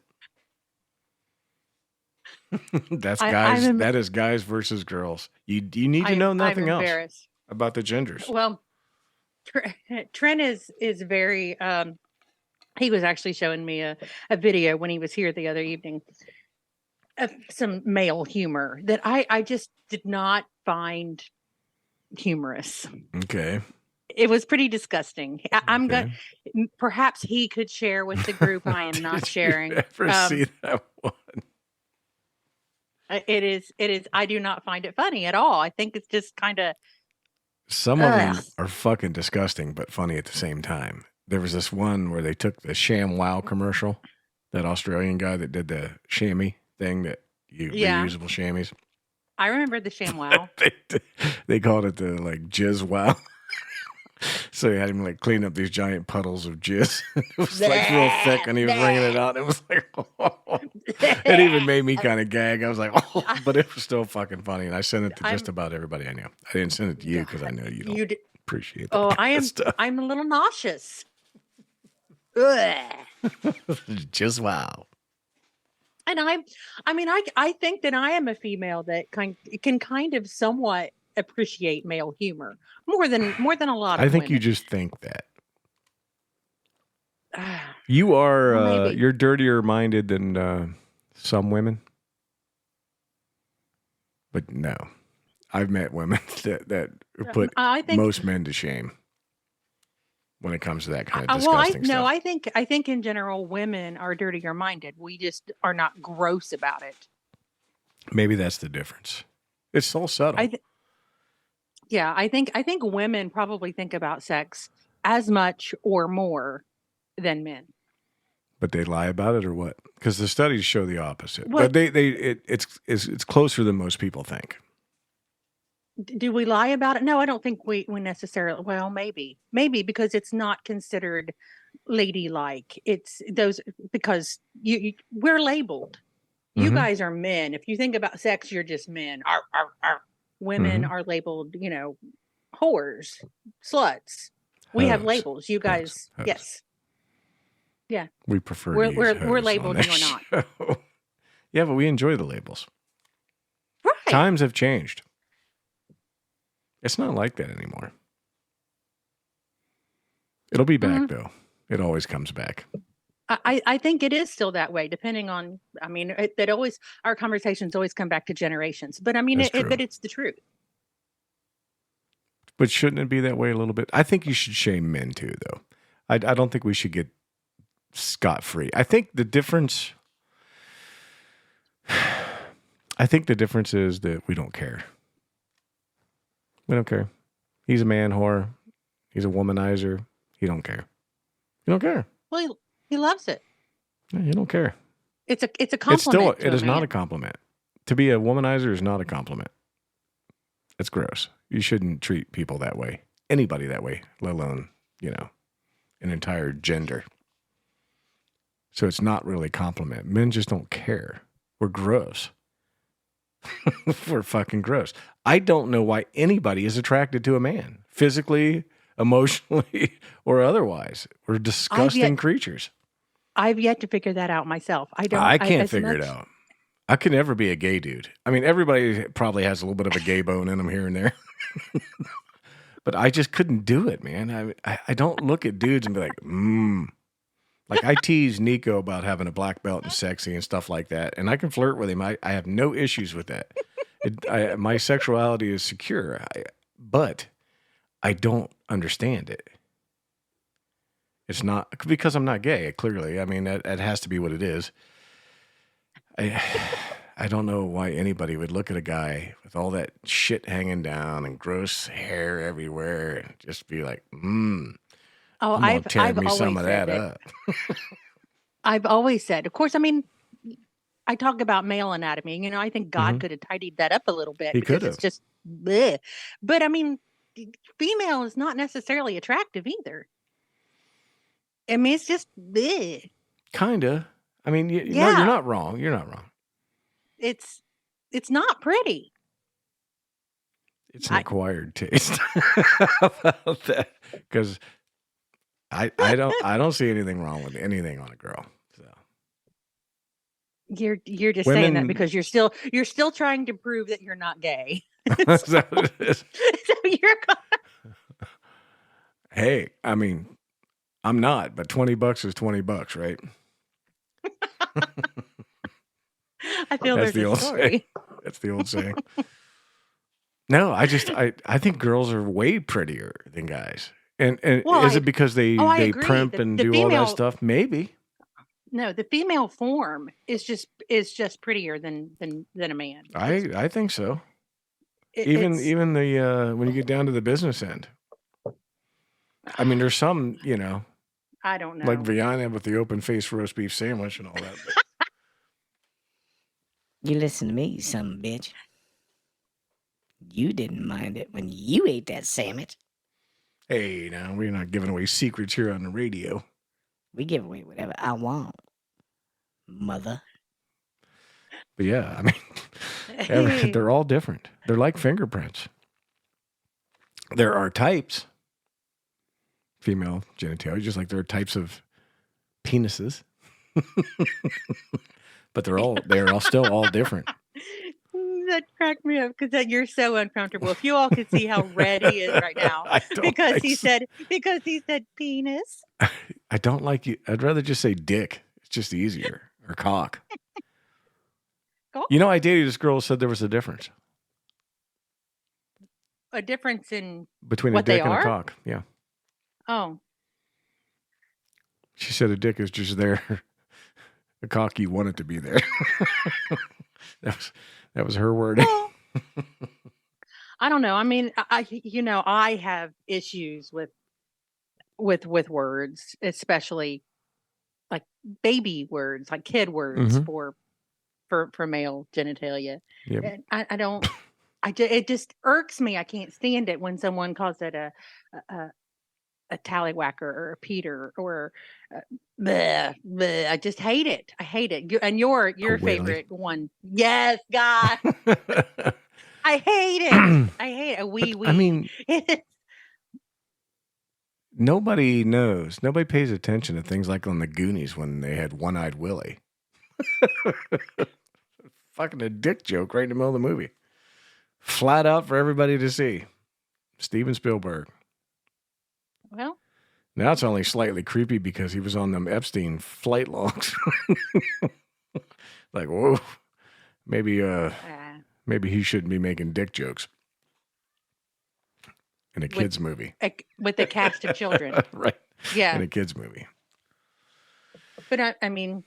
That's guys. That is guys versus girls. You need to know nothing else about the genders. Well, Trent is very. He was actually showing me a video when he was here the other evening of some male humor that I just did not find humorous. Okay. It was pretty disgusting. I'm going. Perhaps he could share with the group. I am not sharing. You ever see that one? It is. I do not find it funny at all. I think it's just kind of. Some of them are fucking disgusting, but funny at the same time. There was this one where they took the ShamWow commercial, that Australian guy that did the chamois thing, that reusable chamois. I remember the ShamWow. They called it the like jizz wow. So he had him like clean up these giant puddles of jizz. It was like real thick, and he was wringing it out. It was like, it even made me kind of gag. I was like, but it was still fucking funny. And I sent it to just about everybody I knew. I didn't send it to you because I know you don't appreciate that. Oh, I'm a little nauseous. Just wow. And I think that I am a female that can kind of somewhat appreciate male humor more than a lot of I think women. you just think that. You are you're dirtier minded than some women. But no. I've met women that put most men to shame when it comes to that kind of disgusting stuff. No, I think in general, women are dirtier minded. We just are not gross about it. Maybe that's the difference. It's so subtle. I think women probably think about sex as much or more than men. But they lie about it, or what? Because the studies show the opposite. But it's closer than most people think. Do we lie about it? No, I don't think we necessarily. Well, maybe because it's not considered ladylike. It's those because we're labeled. You guys are men. If you think about sex, you're just men. Women are labeled, whores, sluts. We have labels. You guys, Hoes. Yes, yeah. We prefer we're labeled. You're not. Yeah, but we enjoy the labels. Right. Times have changed. It's not like that anymore. It'll be back though. It always comes back. I think it is still that way, depending on. I mean, our conversations always come back to generations. But I mean, but it's the truth. But shouldn't it be that way a little bit? I think you should shame men too, though. I don't think we should get scot-free. I think the difference is that we don't care. We don't care. He's a man whore. He's a womanizer. He don't care. You don't care. Well, he loves it. Yeah, you don't care. It's a compliment. It is not a compliment. To be a womanizer is not a compliment. It's gross. You shouldn't treat people that way. Anybody that way, let alone, an entire gender. So it's not really a compliment. Men just don't care. We're gross. We're fucking gross. I don't know why anybody is attracted to a man, physically, emotionally, or otherwise. We're disgusting creatures. I've yet to figure that out myself. I can't figure it out. I could never be a gay dude. I mean, everybody probably has a little bit of a gay bone in them here and there. But I just couldn't do it, man. I don't look at dudes and be like, Like I tease Nico about having a black belt and sexy and stuff like that. And I can flirt with him. I have no issues with that. My sexuality is secure. But I don't understand it. It's not because I'm not gay, clearly. I mean, that has to be what it is. I don't know why anybody would look at a guy with all that shit hanging down and gross hair everywhere and just be like, Oh, I've me always some of said that it. up. I've always said, of course, I mean, I talk about male anatomy. I think God could have tidied that up a little bit. He because could have. It's just, bleh. But I mean, female is not necessarily attractive either. I mean, it's just, bleh. Kinda. I mean, no, you're not wrong. You're not wrong. It's not pretty. It's an acquired taste. How about that? Because I don't see anything wrong with anything on a girl. So you're just saying that because you're still trying to prove that you're not gay. Is that what it is? So you're. Hey, I mean, I'm not, but $20 is $20, right? I feel That's there's a story. Saying. That's the old saying. No, I think girls are way prettier than guys. And is it because they primp and do all that stuff? Maybe. No, the female form is just prettier than a man. I think so. Even the when you get down to the business end. I mean, there's some, I don't know. Like Vienna with the open face roast beef sandwich and all that. You listen to me, you son of a bitch. You didn't mind it when you ate that sandwich. Hey, now, we're not giving away secrets here on the radio. We give away whatever I want, mother. But yeah, I mean, they're all different. They're like fingerprints. There are types. Female genitalia, just like there are types of penises. But they're all still all different. That cracked me up because you're so uncomfortable. If you all could see how red he is right now, because he said penis. I don't like you. I'd rather just say dick. It's just easier, or cock. Cool. I dated this girl who said there was a difference. A difference in between what a dick they and are? a cock. Yeah. Oh, She said a dick is just there. A cock you want it to be there. that was her word. Well, I don't know. I mean, I have issues with words, especially like baby words, like kid words for male genitalia. Yep. And I don't. It just irks me. I can't stand it when someone calls it a tallywhacker or a Peter or bleh, bleh. I just hate it. I hate it. And your favorite one. Yes, God. I hate it. I hate it. Wee. I mean, nobody knows. Nobody pays attention to things like on the Goonies when they had One-Eyed Willie. Fucking a dick joke right in the middle of the movie. Flat out for everybody to see. Steven Spielberg. Well, now it's only slightly creepy because he was on them Epstein flight logs. Like, whoa, maybe he shouldn't be making dick jokes in a kids movie with a cast of children, right? Yeah, in a kids movie. But I mean,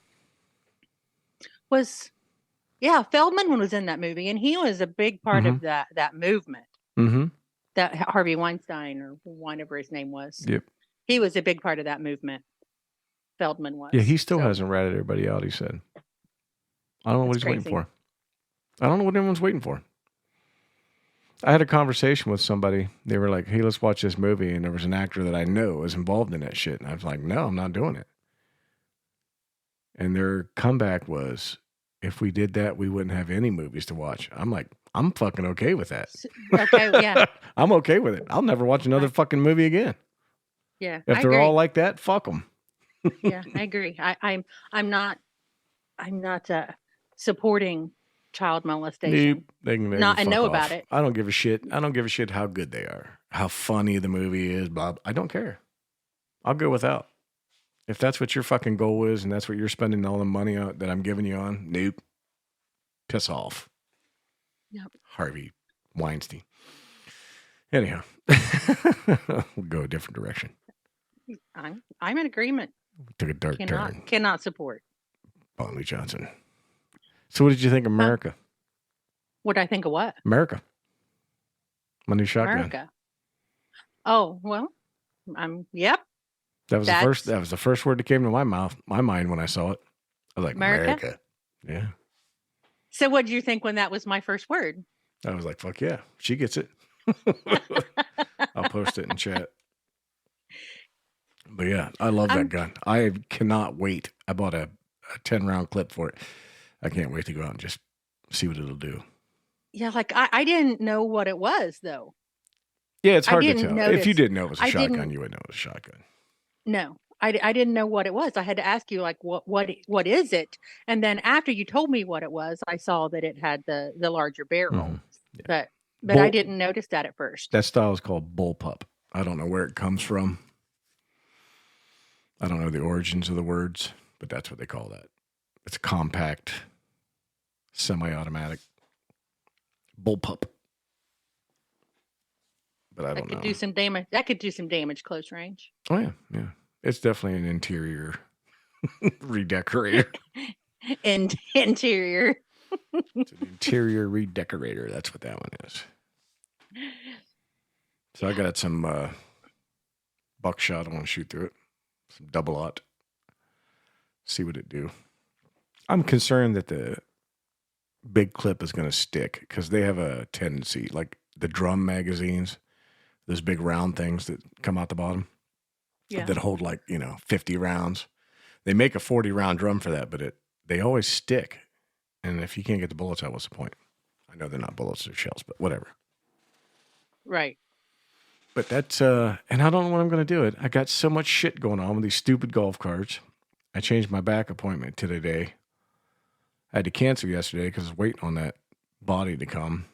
Feldman was in that movie, and he was a big part of that movement. Mm-hmm. That Harvey Weinstein or whatever his name was. Yep. He was a big part of that movement. Feldman was. Yeah, he still hasn't ratted everybody out, he said. I don't know what he's waiting for. I don't know what anyone's waiting for. I had a conversation with somebody. They were like, hey, let's watch this movie. And there was an actor that I know was involved in that shit. And I was like, no, I'm not doing it. And their comeback was, if we did that, we wouldn't have any movies to watch. I'm like, I'm fucking okay with that. Okay, yeah. I'm okay with it. I'll never watch another fucking movie again. Yeah, if they're all like that, fuck them. Yeah, I agree. I'm not supporting child molestation. They can not and know off. about it. I don't give a shit. I don't give a shit how good they are, how funny the movie is. Blah. I don't care. I'll go without. If that's what your fucking goal is, and that's what you're spending all the money on that I'm giving you on, nope. Piss off. Yep. Harvey Weinstein. Anyhow, we'll go a different direction. I'm in agreement. Took a dark turn. Cannot support. Bonley Johnson. So what did you think of America? What did I think of what? America. My new shotgun. America. Oh, well, yep. That was the first word that came to my mind when I saw it. I was like, America. Yeah. So what did you think when that was my first word? I was like, fuck yeah, she gets it. I'll post it in chat. But yeah, I love that gun. I cannot wait. I bought a 10-round clip for it. I can't wait to go out and just see what it'll do. Yeah, like I didn't know what it was though. Yeah, it's hard to tell. If you didn't know it was a shotgun, you would know it was a shotgun. No, I didn't know what it was. I had to ask you, like, what is it? And then after you told me what it was, I saw that it had the larger barrel. Mm-hmm. Yeah. But I didn't notice that at first. That style is called bullpup. I don't know where it comes from. I don't know the origins of the words, but that's what they call that. It's a compact, semi-automatic bullpup. But I don't know. That could do some damage close range. Oh yeah, yeah. It's definitely an interior redecorator. Interior. It's an interior redecorator. That's what that one is. So I got some buckshot. I want to shoot through it. Some double-aught. See what it do. I'm concerned that the big clip is going to stick because they have a tendency, like the drum magazines, those big round things that come out the bottom that hold 50 rounds. They make a 40-round drum for that, but they always stick. And if you can't get the bullets out, what's the point? I know they're not bullets, they're shells, but whatever. Right. But that's, and I don't know what I'm going to do. I got so much shit going on with these stupid golf carts. I changed my back appointment to today. I had to cancel yesterday because I was waiting on that body to come.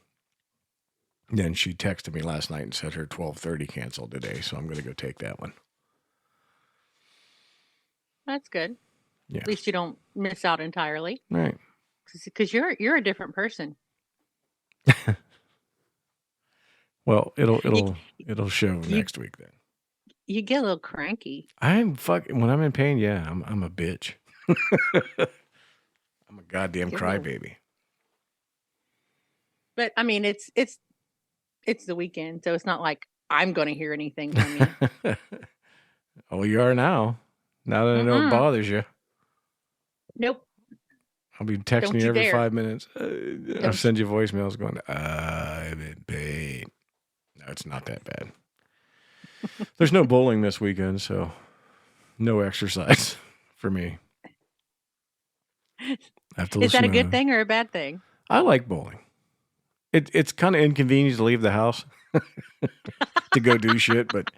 Then she texted me last night and said her 12:30 canceled today, so I'm going to go take that one. That's good. Yeah. At least you don't miss out entirely. Right. Because you're a different person. Well, it'll show next week then. You get a little cranky. When I'm in pain, yeah, I'm a bitch. I'm a goddamn crybaby. But I mean, it's the weekend, so it's not like I'm going to hear anything from you. Oh, you are now. Now that I know it bothers you. Nope. I'll be texting you every 5 minutes. I'll send you voicemails going, I'm in pain. No, it's not that bad. There's no bowling this weekend, so no exercise for me. I have to Is that a good thing or a bad thing? I like bowling. It's kind of inconvenient to leave the house to go do shit, but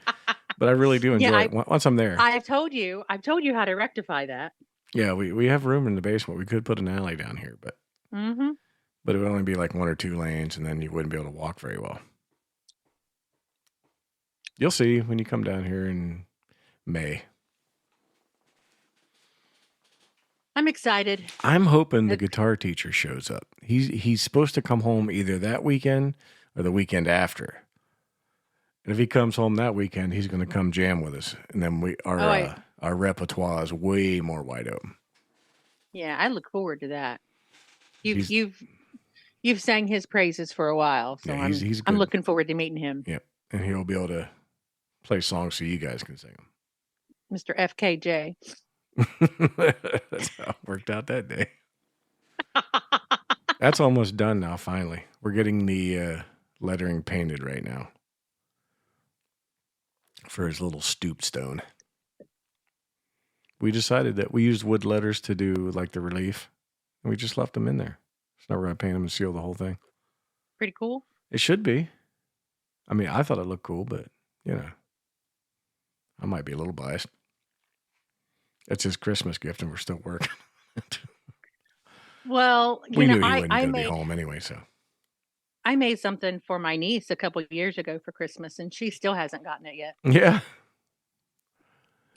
I really do enjoy it once I'm there. I've told you how to rectify that. Yeah, we have room in the basement. We could put an alley down here, but but it would only be like 1 or 2 lanes, and then you wouldn't be able to walk very well. You'll see when you come down here in May. I'm excited. I'm hoping the guitar teacher shows up. He's supposed to come home either that weekend or the weekend after. And if he comes home that weekend, he's going to come jam with us, and then our repertoire is way more wide open. Yeah, I look forward to that. You've sang his praises for a while, so yeah, I'm looking forward to meeting him. Yep, and he'll be able to play songs so you guys can sing them. Mr. FKJ. That's how it worked out that day. That's almost done now, finally. We're getting the lettering painted right now for his little stoop stone. We decided that we used wood letters to do like the relief, and we just left them in there. So now we're going to paint them and seal the whole thing. Pretty cool. It should be. I mean, I thought it looked cool, but, I might be a little biased. It's his Christmas gift, and we're still working. Well, we knew he wasn't going to be home anyway, so. I made something for my niece a couple of years ago for Christmas, and she still hasn't gotten it yet. Yeah.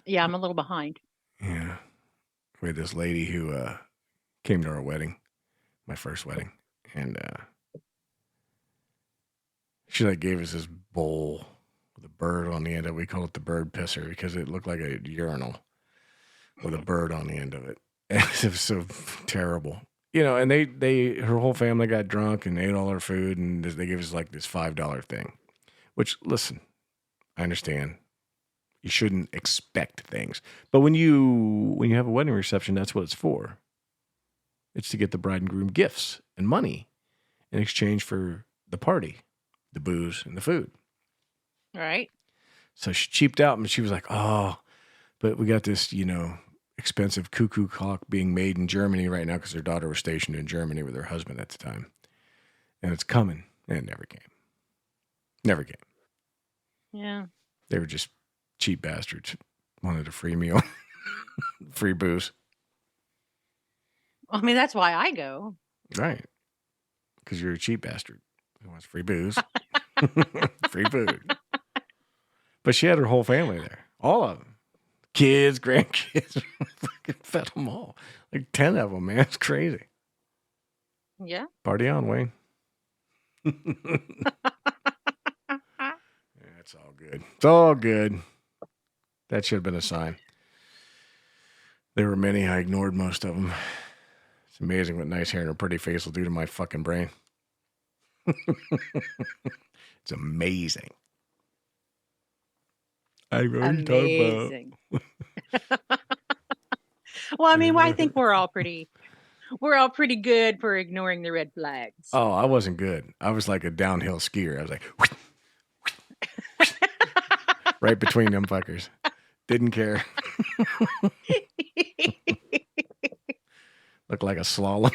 Yeah, I'm a little behind. Yeah. We had this lady who came to our wedding, my first wedding, and she gave us this bowl with a bird on the end of it. We call it the bird pisser because it looked like a urinal with a bird on the end of it. And it was so terrible. And her whole family got drunk and ate all her food, and they gave us this $5 thing, which, listen, I understand. You shouldn't expect things. But when you have a wedding reception, that's what it's for. It's to get the bride and groom gifts and money in exchange for the party, the booze, and the food. All right. So she cheaped out, and she was like, oh, but we got this, expensive cuckoo clock being made in Germany right now because her daughter was stationed in Germany with her husband at the time. And it's coming. And it never came. Never came. Yeah. They were just cheap bastards. Wanted a free meal. Free booze. I mean, that's why I go. Right. Because you're a cheap bastard who wants free booze. Free food. But she had her whole family there. All of them. Kids, grandkids. Fucking fed them all. 10 of them, man. It's crazy. Yeah. Party on, Wayne. It's all good. It's all good. That should have been a sign. There were many. I ignored most of them. It's amazing what nice hair and a pretty face will do to my fucking brain. It's amazing. Amazing. Well, I mean, I think we're all pretty good for ignoring the red flags. Oh, I wasn't good. I was like a downhill skier. I was like, right between them fuckers. Didn't care. Looked like a slalom.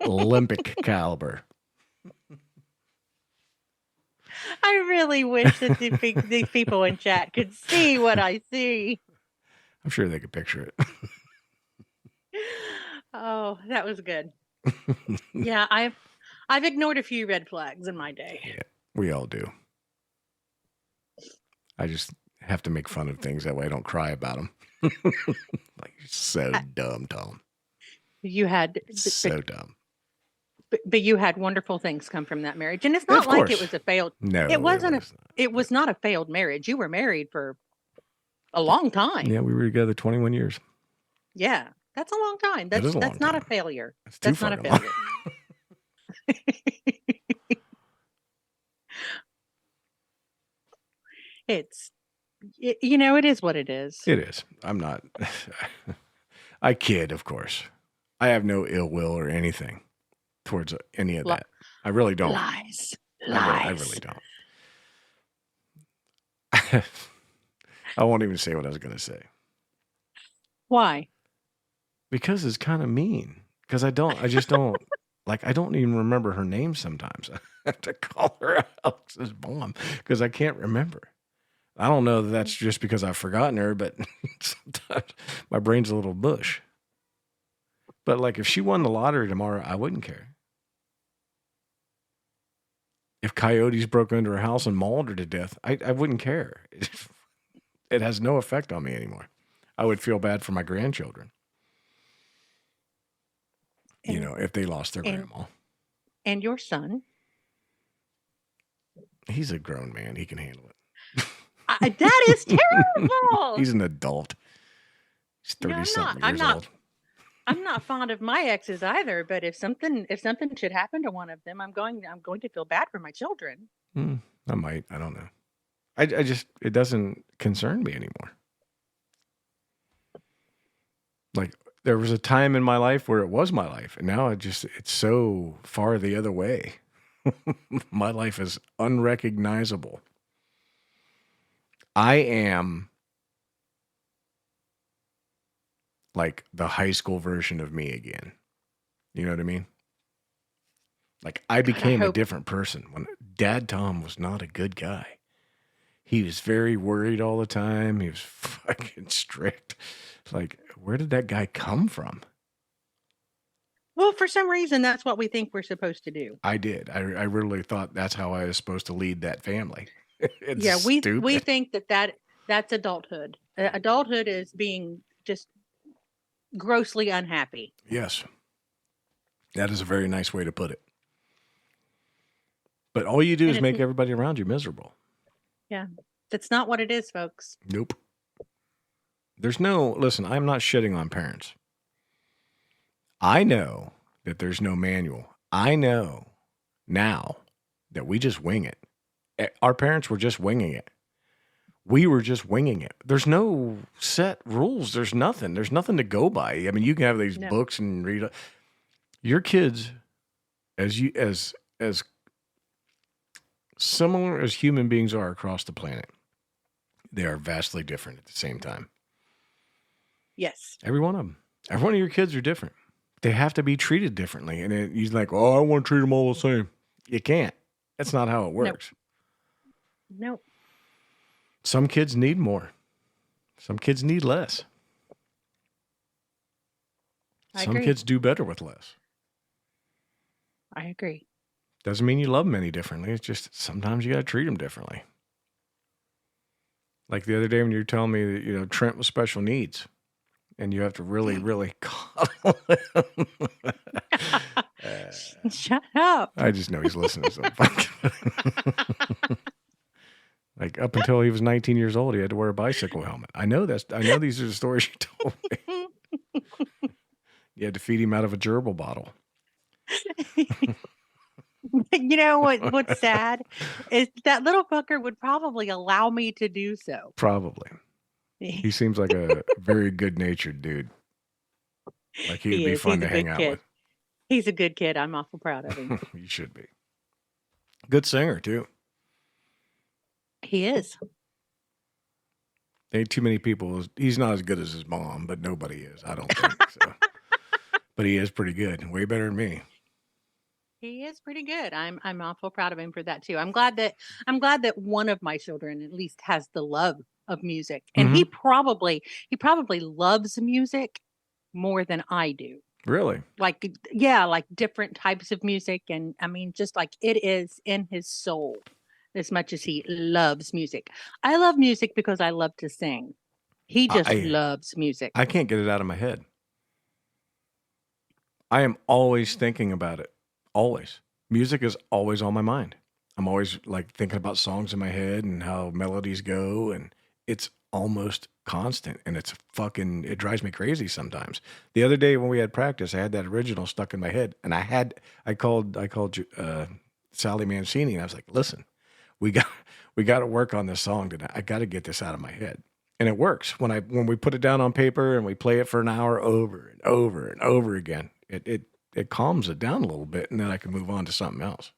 Olympic caliber. I really wish that these people in chat could see what I see. I'm sure they could picture it. Oh, that was good. Yeah, I've ignored a few red flags in my day. Yeah, we all do. I just have to make fun of things that way I don't cry about them. Like, so dumb, Tom. You had so dumb. But you had wonderful things come from that marriage, and it's not like it was a failed. No, it wasn't. It was not a failed marriage. You were married for a long time. Yeah, we were together 21 years. Yeah, that's a long time. That's not a failure. That's not a failure. It is what it is. It is. I'm not. I kid, of course. I have no ill will or anything towards any of that. I really don't. Lies. I really don't. I won't even say what I was going to say. Why? Because it's kind of mean. Because I just don't, I don't even remember her name sometimes. I have to call her Alex's mom because I can't remember. I don't know that that's just because I've forgotten her, but sometimes my brain's a little mush. But if she won the lottery tomorrow, I wouldn't care. If coyotes broke into her house and mauled her to death, I wouldn't care. It has no effect on me anymore. I would feel bad for my grandchildren. If they lost their grandma. And your son. He's a grown man. He can handle it. That is terrible. He's an adult. He's 30-something years old. I'm not fond of my exes either, but if something should happen to one of them, I'm going to feel bad for my children. I might. I don't know. I just, it doesn't concern me anymore. There was a time in my life where it was my life, and now it's so far the other way. My life is unrecognizable. I am the high school version of me again. You know what I mean? I became a different person when Dad Tom was not a good guy. He was very worried all the time. He was fucking strict. Where did that guy come from? Well, for some reason, that's what we think we're supposed to do. I did. I really thought that's how I was supposed to lead that family. We think that's adulthood. Adulthood is being just grossly unhappy. Yes. That is a very nice way to put it. But all you do is make everybody around you miserable. Yeah. That's not what it is, folks. Nope. Listen, I'm not shitting on parents. I know that there's no manual. I know now that we just wing it. Our parents were just winging it. We were just winging it. There's no set rules. There's nothing. There's nothing to go by. I mean, you can have these books and read. Your kids, as similar as human beings are across the planet, they are vastly different at the same time. Yes. Every one of them. Every one of your kids are different. They have to be treated differently. And he's like, I want to treat them all the same. You can't. That's not how it works. Nope. Some kids need more. Some kids need less. Some kids do better with less. I agree. Doesn't mean you love them any differently. It's just sometimes you got to treat them differently. Like the other day when you were telling me that, Trent was special needs. And you have to really, really coddle him. Shut up. I just know he's listening to something. Up until he was 19 years old, he had to wear a bicycle helmet. I know these are the stories you told me. You had to feed him out of a gerbil bottle. You know what's sad is that little fucker would probably allow me to do so. Probably. He seems like a very good-natured dude. He'd be fun to hang out with. He's a good kid. I'm awful proud of him. You should be. Good singer, too. He is. Ain't too many people. He's not as good as his mom, but nobody is. I don't think so. But he is pretty good. Way better than me. He is pretty good. I'm awful proud of him for that too. I'm glad that one of my children at least has the love of music, and he probably loves music more than I do. Really? Like different types of music, and I mean, just it is in his soul as much as he loves music. I love music because I love to sing. He just loves music. I can't get it out of my head. I am always thinking about it. Always. Music is always on my mind. I'm always like thinking about songs in my head and how melodies go, and it's almost constant, and it drives me crazy sometimes. The other day when we had practice, I had that original stuck in my head, and I called Sally Mancini, and I was like, listen, we got to work on this song tonight. I got to get this out of my head. And it works when we put it down on paper and we play it for an hour over and over and over again. It calms it down a little bit, and then I can move on to something else.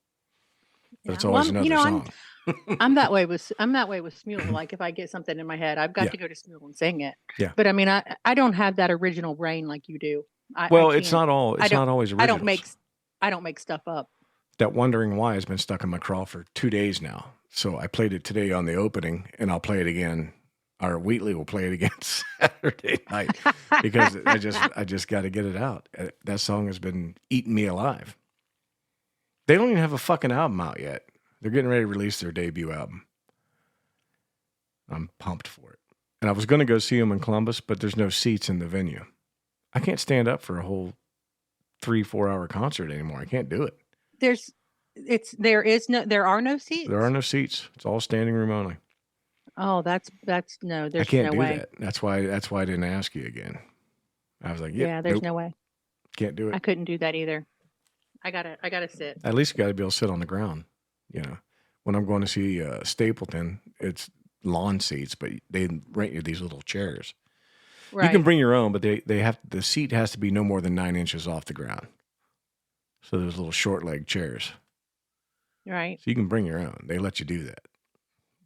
But it's always another song. I'm that way with Smule. Like if I get something in my head, I've got to go to Smule and sing it. Yeah. But I mean, I don't have that original brain like you do. It's not always original. I don't make stuff up. That Wondering Why has been stuck in my craw for 2 days now. So I played it today on the opening, and I'll play it again. Or Wheatley will play it again Saturday night because I just got to get it out. That song has been eating me alive. They don't even have a fucking album out yet. They're getting ready to release their debut album. I'm pumped for it. And I was going to go see them in Columbus, but there's no seats in the venue. I can't stand up for a whole 3-4 hour concert anymore. I can't do it. There are no seats. There are no seats. It's all standing room only. Oh, that's no. There's I can't do way. that. That's why I didn't ask you again. I was like, there's no way. Can't do it. I couldn't do that either. I gotta sit. At least you got to be able to sit on the ground. You know, when I'm going to see Stapleton, it's lawn seats, but they rent you these little chairs. Right. You can bring your own, but the seat has to be no more than 9 inches off the ground. So there's little short leg chairs. Right. So you can bring your own. They let you do that.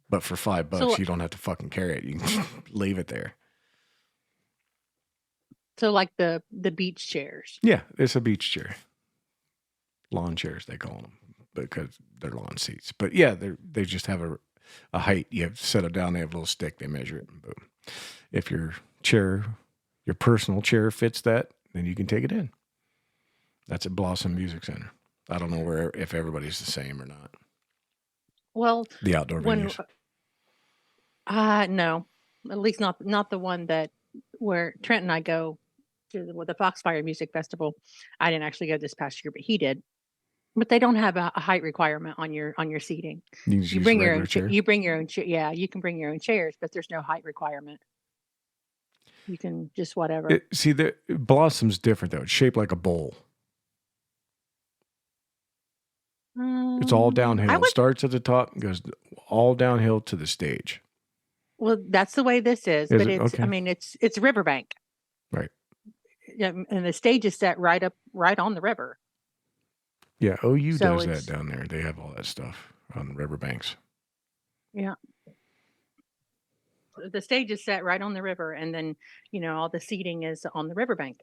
But for $5, you don't have to fucking carry it. You can leave it there. So like the beach chairs. Yeah, it's a beach chair. Lawn chairs, they call them, because they're lawn seats. But yeah, they just have a height. You have to set it down. They have a little stick. They measure it. And boom. If your personal chair fits that, then you can take it in. That's at Blossom Music Center. I don't know if everybody's the same or not. Well, the outdoor venues. No, at least not the one where Trent and I go to the Foxfire Music Festival. I didn't actually go this past year, but he did. But they don't have a height requirement on your seating. You bring your own chair. You bring your own chair. Yeah, you can bring your own chairs, but there's no height requirement. You can just whatever. The Blossom's different though. It's shaped like a bowl. It's all downhill. It starts at the top and goes all downhill to the stage. Well, that's the way this is, but it's okay. I mean, it's riverbank. Right. Yeah, and the stage is set right on the river. Yeah, OU does that down there. They have all that stuff on the riverbanks. Yeah. The stage is set right on the river, and then, all the seating is on the riverbank.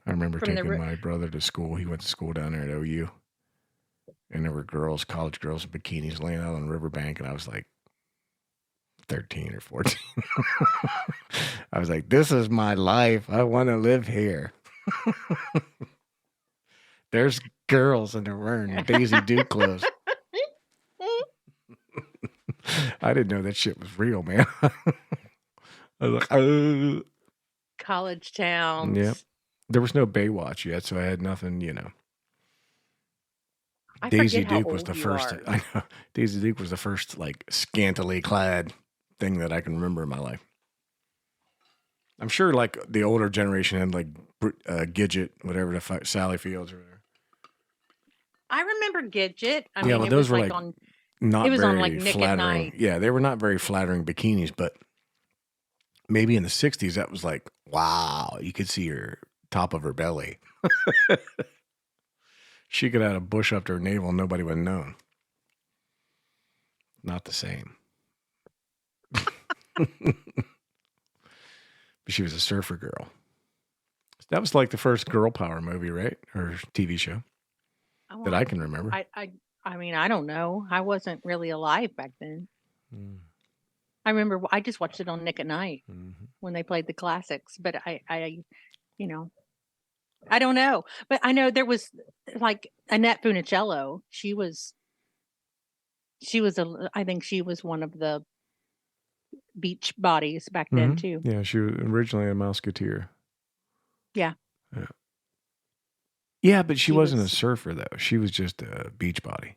I remember taking my brother to school. He went to school down there at OU. And there were college girls in bikinis laying out on the riverbank, and I was like 13 or 14. I was like, this is my life. I want to live here. There's girls and they're wearing Daisy Duke clothes. I didn't know that shit was real, man. I was like, oh. College towns. Yep. There was no Baywatch yet, so I had nothing, Daisy Duke was the first. I know. Daisy Duke was the first, like, scantily clad thing that I can remember in my life. I'm sure, like, the older generation had, like, Gidget, whatever the fuck, Sally Fields or whatever. I remember Gidget. I mean, well, those were like not it was very on like Nick flattering. At Night. Yeah, they were not very flattering bikinis, but maybe in the 60s that was like, wow, you could see her top of her belly. She could have had a bush up to her navel and nobody would have known. Not the same. But she was a surfer girl. That was like the first girl power movie, right? Or TV show that I can remember. I mean, I don't know. I wasn't really alive back then. I remember I just watched it on Nick at Night when they played the classics, but I I don't know. But I know there was like Annette Funicello. I think she was one of the beach bodies back then too. Yeah, she was originally a Musketeer. Yeah. Yeah, but she wasn't a surfer, though. She was just a beach body.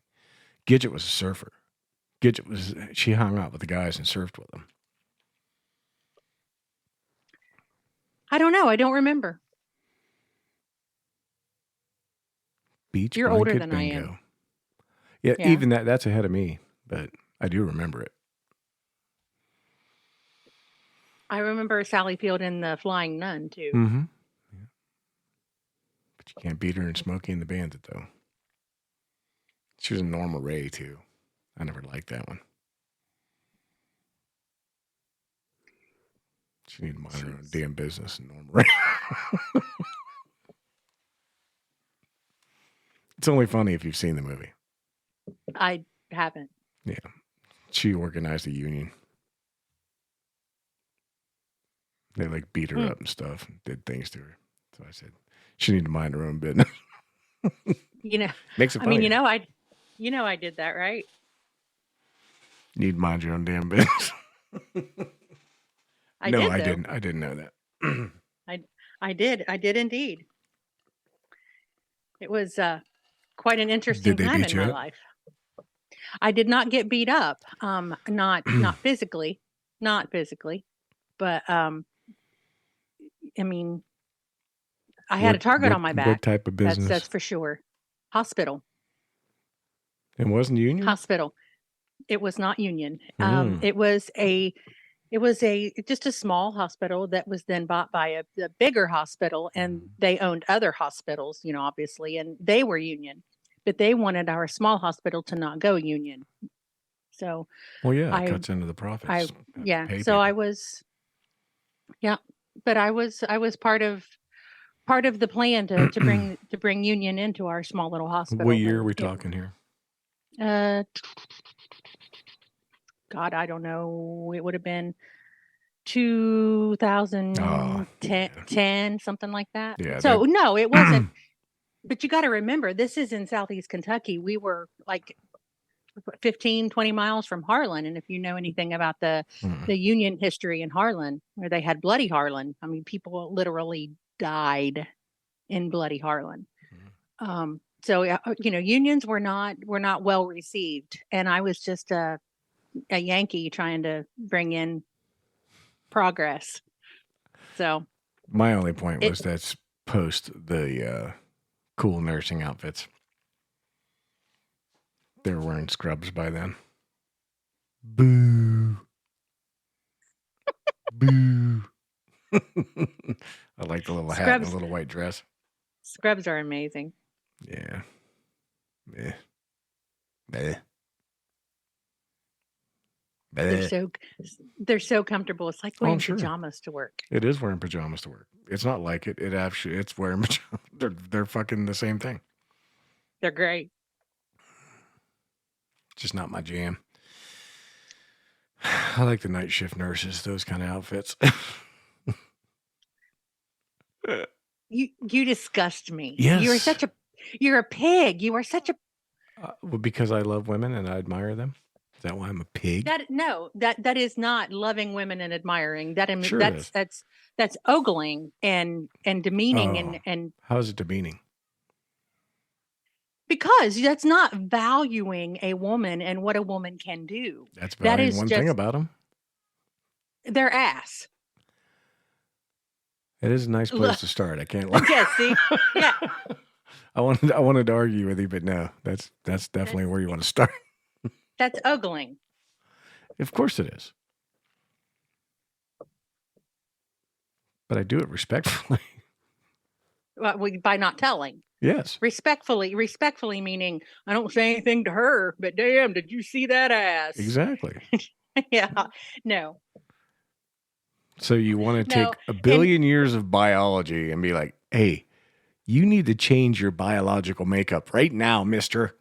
Gidget was a surfer. She hung out with the guys and surfed with them. I don't know. I don't remember. Beach You're blanket older than bingo. I am. Yeah, even that's ahead of me, but I do remember it. I remember Sally Field in The Flying Nun, too. Mm-hmm. Yeah. But you can't beat her in Smokey and the Bandit, though. She was in Norma Ray, too. I never liked that one. She needed to mind her own damn business in Norma Ray. It's only funny if you've seen the movie. I haven't. Yeah. She organized a union. They beat her up and stuff and did things to her. So I said, she needed to mind her own business. Makes it funny. I mean, I did that, right? You need to mind your own damn business. I didn't know that. I did indeed. It was quite an interesting time in my life. I did not get beat up. Not physically, but I mean, I had a target on my back. What type of business? That's for sure. Hospital. It wasn't union? Hospital. It was not union. It was just a small hospital that was then bought by a bigger hospital, and they owned other hospitals, obviously, and they were union, but they wanted our small hospital to not go union. So, it cuts into the profits. So I was, but I was part of the plan to bring union into our small little hospital. What year are we talking here? God, I don't know. It would have been 2010, something like that. Yeah. So no, it wasn't. But you got to remember, this is in Southeast Kentucky. We were 15, 20 miles from Harlan. And if you know anything about the Union history in Harlan, where they had Bloody Harlan, I mean, people literally died in Bloody Harlan. So, unions were not well received. And I was just a Yankee trying to bring in progress. So my only point was that's post the cool nursing outfits. They were wearing scrubs by then. Boo. Boo. I like the little hat and the little white dress. Scrubs are amazing. Yeah. Meh. They're so comfortable. It's like wearing pajamas to work. It is wearing pajamas to work. It's not like it. It's wearing pajamas. They're fucking the same thing. They're great. Just not my jam. I like the night shift nurses, those kind of outfits. You disgust me. Yes. You're a pig. You are such a well, because I love women and I admire them. Is that why I'm a pig? That is not loving women and admiring. Sure that's ogling and demeaning and how is it demeaning? Because that's not valuing a woman and what a woman can do. That's valuing one thing about them. Their ass. It is a nice place to start. I can't lie. Yeah, see? Yeah. I wanted to argue with you, but no, that's definitely where you want to start. That's ogling. Of course it is. But I do it respectfully. By not telling. Yes. Respectfully meaning I don't say anything to her, but damn, did you see that ass? Exactly. Yeah. No. So you want to take a billion years of biology and be like, hey, you need to change your biological makeup right now, mister.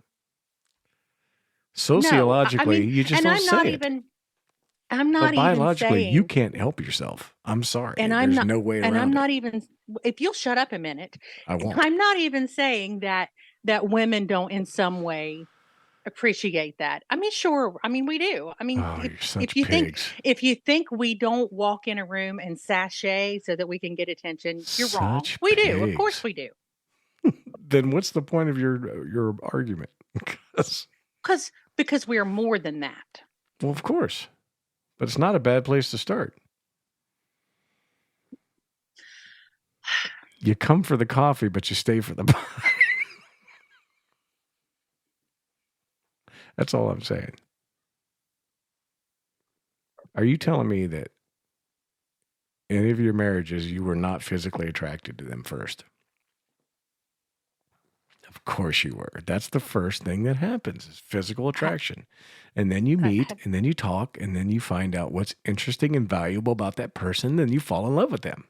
Sociologically, you just don't say it. I'm not biologically, even saying, you can't help yourself. I'm sorry. And There's no way around it. And I'm not even, if you'll shut up a minute, I won't. I'm not even saying that women don't in some way appreciate that. I mean, sure. I mean, we do. I mean, if you think we don't walk in a room and sashay so that we can get attention, you're wrong. We do. Of course we do. Then what's the point of your argument? Because we're more than that. Well, of course. But it's not a bad place to start. You come for the coffee, but you stay for the pie. That's all I'm saying. Are you telling me that any of your marriages, you were not physically attracted to them first? Of course you were. That's the first thing that happens is physical attraction. And then you meet, and then you talk, and then you find out what's interesting and valuable about that person, and you fall in love with them.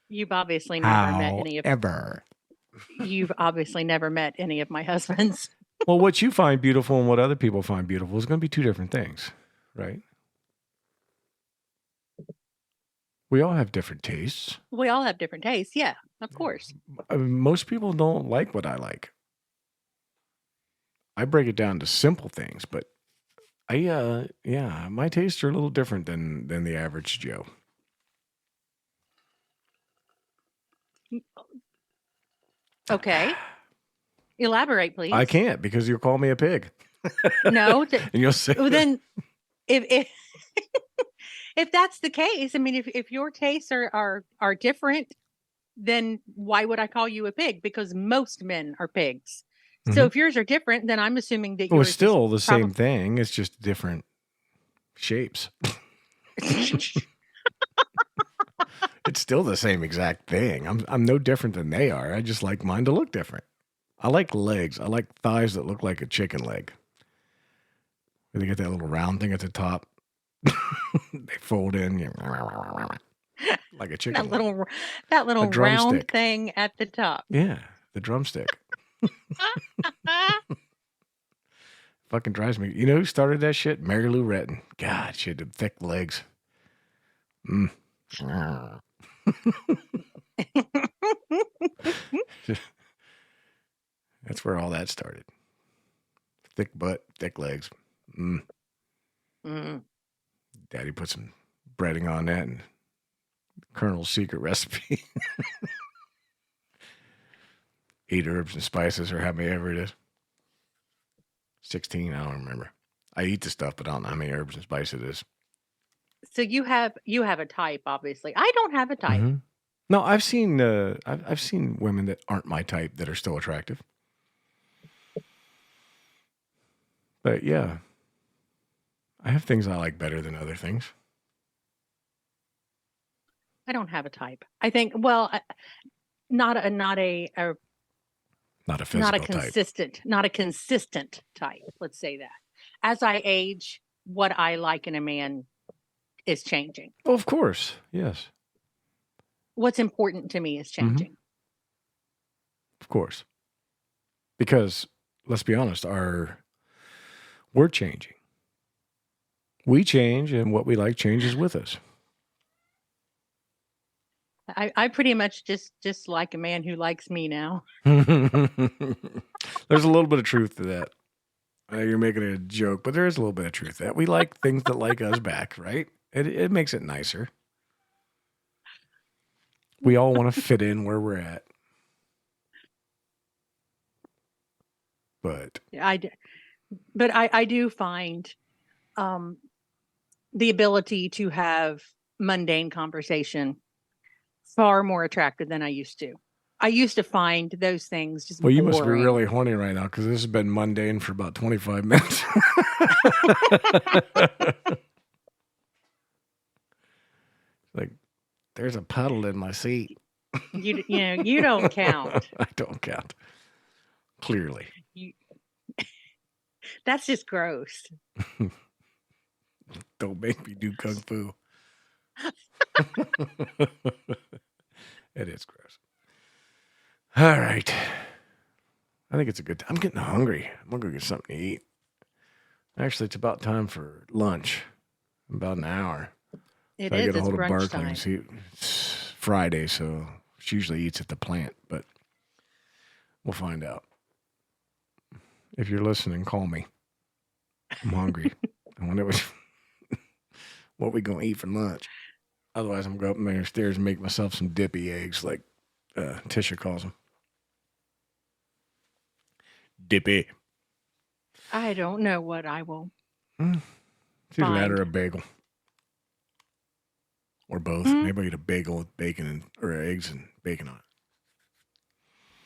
You've obviously never met any of ever. You've obviously never met any of my husbands. Well, what you find beautiful and what other people find beautiful is going to be two different things, right? We all have different tastes. We all have different tastes. Yeah, of course. Most people don't like what I like. I break it down to simple things, but my tastes are a little different than the average Joe. Okay. Elaborate, please. I can't because you'll call me a pig. No. And you'll say, well, then if if that's the case, I mean, if your tastes are different, then why would I call you a pig? Because most men are pigs. So if yours are different, then I'm assuming that yours it's still the same thing. It's just different shapes. It's still the same exact thing. I'm no different than they are. I just like mine to look different. I like legs. I like thighs that look like a chicken leg. Where they get that little round thing at the top. They fold in like a chicken leg. That little round thing at the top. Yeah, the drumstick. Fucking drives me. You know who started that shit? Mary Lou Retton. God, she had the thick legs. That's where all that started. Thick butt, thick legs. Daddy put some breading on that and Colonel's secret recipe. 8 herbs and spices or how many ever it is. 16, I don't remember. I eat the stuff, but I don't know how many herbs and spices it is. So you have a type, obviously. I don't have a type. Mm-hmm. No, I've seen women that aren't my type that are still attractive. But yeah, I have things I like better than other things. I don't have a type. I think, well, not a consistent type. Let's say that. As I age, what I like in a man is changing. Oh, of course. Yes. What's important to me is changing. Mm-hmm. Of course. Because let's be honest, we're changing. We change and what we like changes with us. I pretty much just like a man who likes me now. There's a little bit of truth to that. You're making a joke, but there is a little bit of truth to that. We like things that like us back, right? It makes it nicer. We all want to fit in where we're at. But I do find the ability to have mundane conversation far more attractive than I used to. I used to find those things just boring. You must be really horny right now because this has been mundane for about 25 minutes. Like, there's a puddle in my seat. You don't count. I don't count. Clearly. That's just gross. Don't make me do kung fu. It is gross. All right. I think it's a good time. I'm getting hungry. I'm going to go get something to eat. Actually, it's about time for lunch. About an hour. It is. Get a hold of Barclay. It's Friday, so she usually eats at the plant, but we'll find out. If you're listening, call me. I'm hungry. I wonder what we going to eat for lunch. Otherwise, I'm going to go up there stairs and make myself some dippy eggs like Tisha calls them. Dippy. I don't know what I will. It's either that Find. or a bagel. Or both. Maybe I'll eat a bagel with bacon or eggs and bacon on it.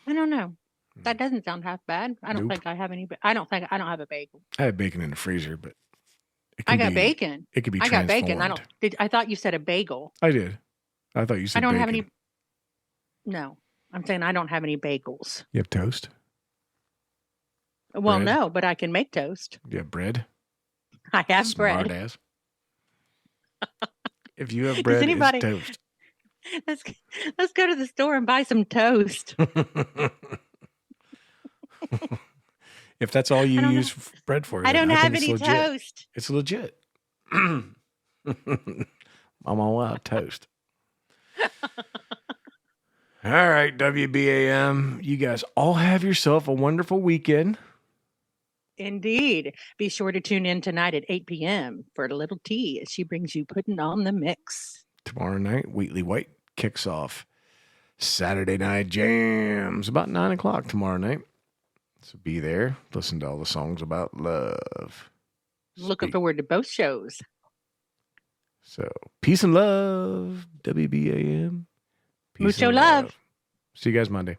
I don't know. That doesn't sound half bad. I don't think I have any. I don't have a bagel. I have bacon in the freezer, but I got bacon. It could be I got bacon. transformed. I thought you said a bagel. I did. I thought you said I don't bacon. have any. No, I'm saying I don't have any bagels. You have toast? Well, bread? No, but I can make toast. You have bread? I have Smart bread. Ass. If you have bread, it's toast. Let's go to the store and buy some toast. If that's all you use bread for, I don't have any toast. It's legit. I'm all out of toast. All right, WBAM. You guys all have yourself a wonderful weekend. Indeed. Be sure to tune in tonight at 8 p.m. for a little tea as she brings you Putting on the Mix. Tomorrow night, Wheatley White kicks off Saturday Night Jams about 9 o'clock tomorrow night. So be there. Listen to all the songs about love. Looking forward to both shows. So peace and love, WBAM. Peace Mucho love. See you guys Monday.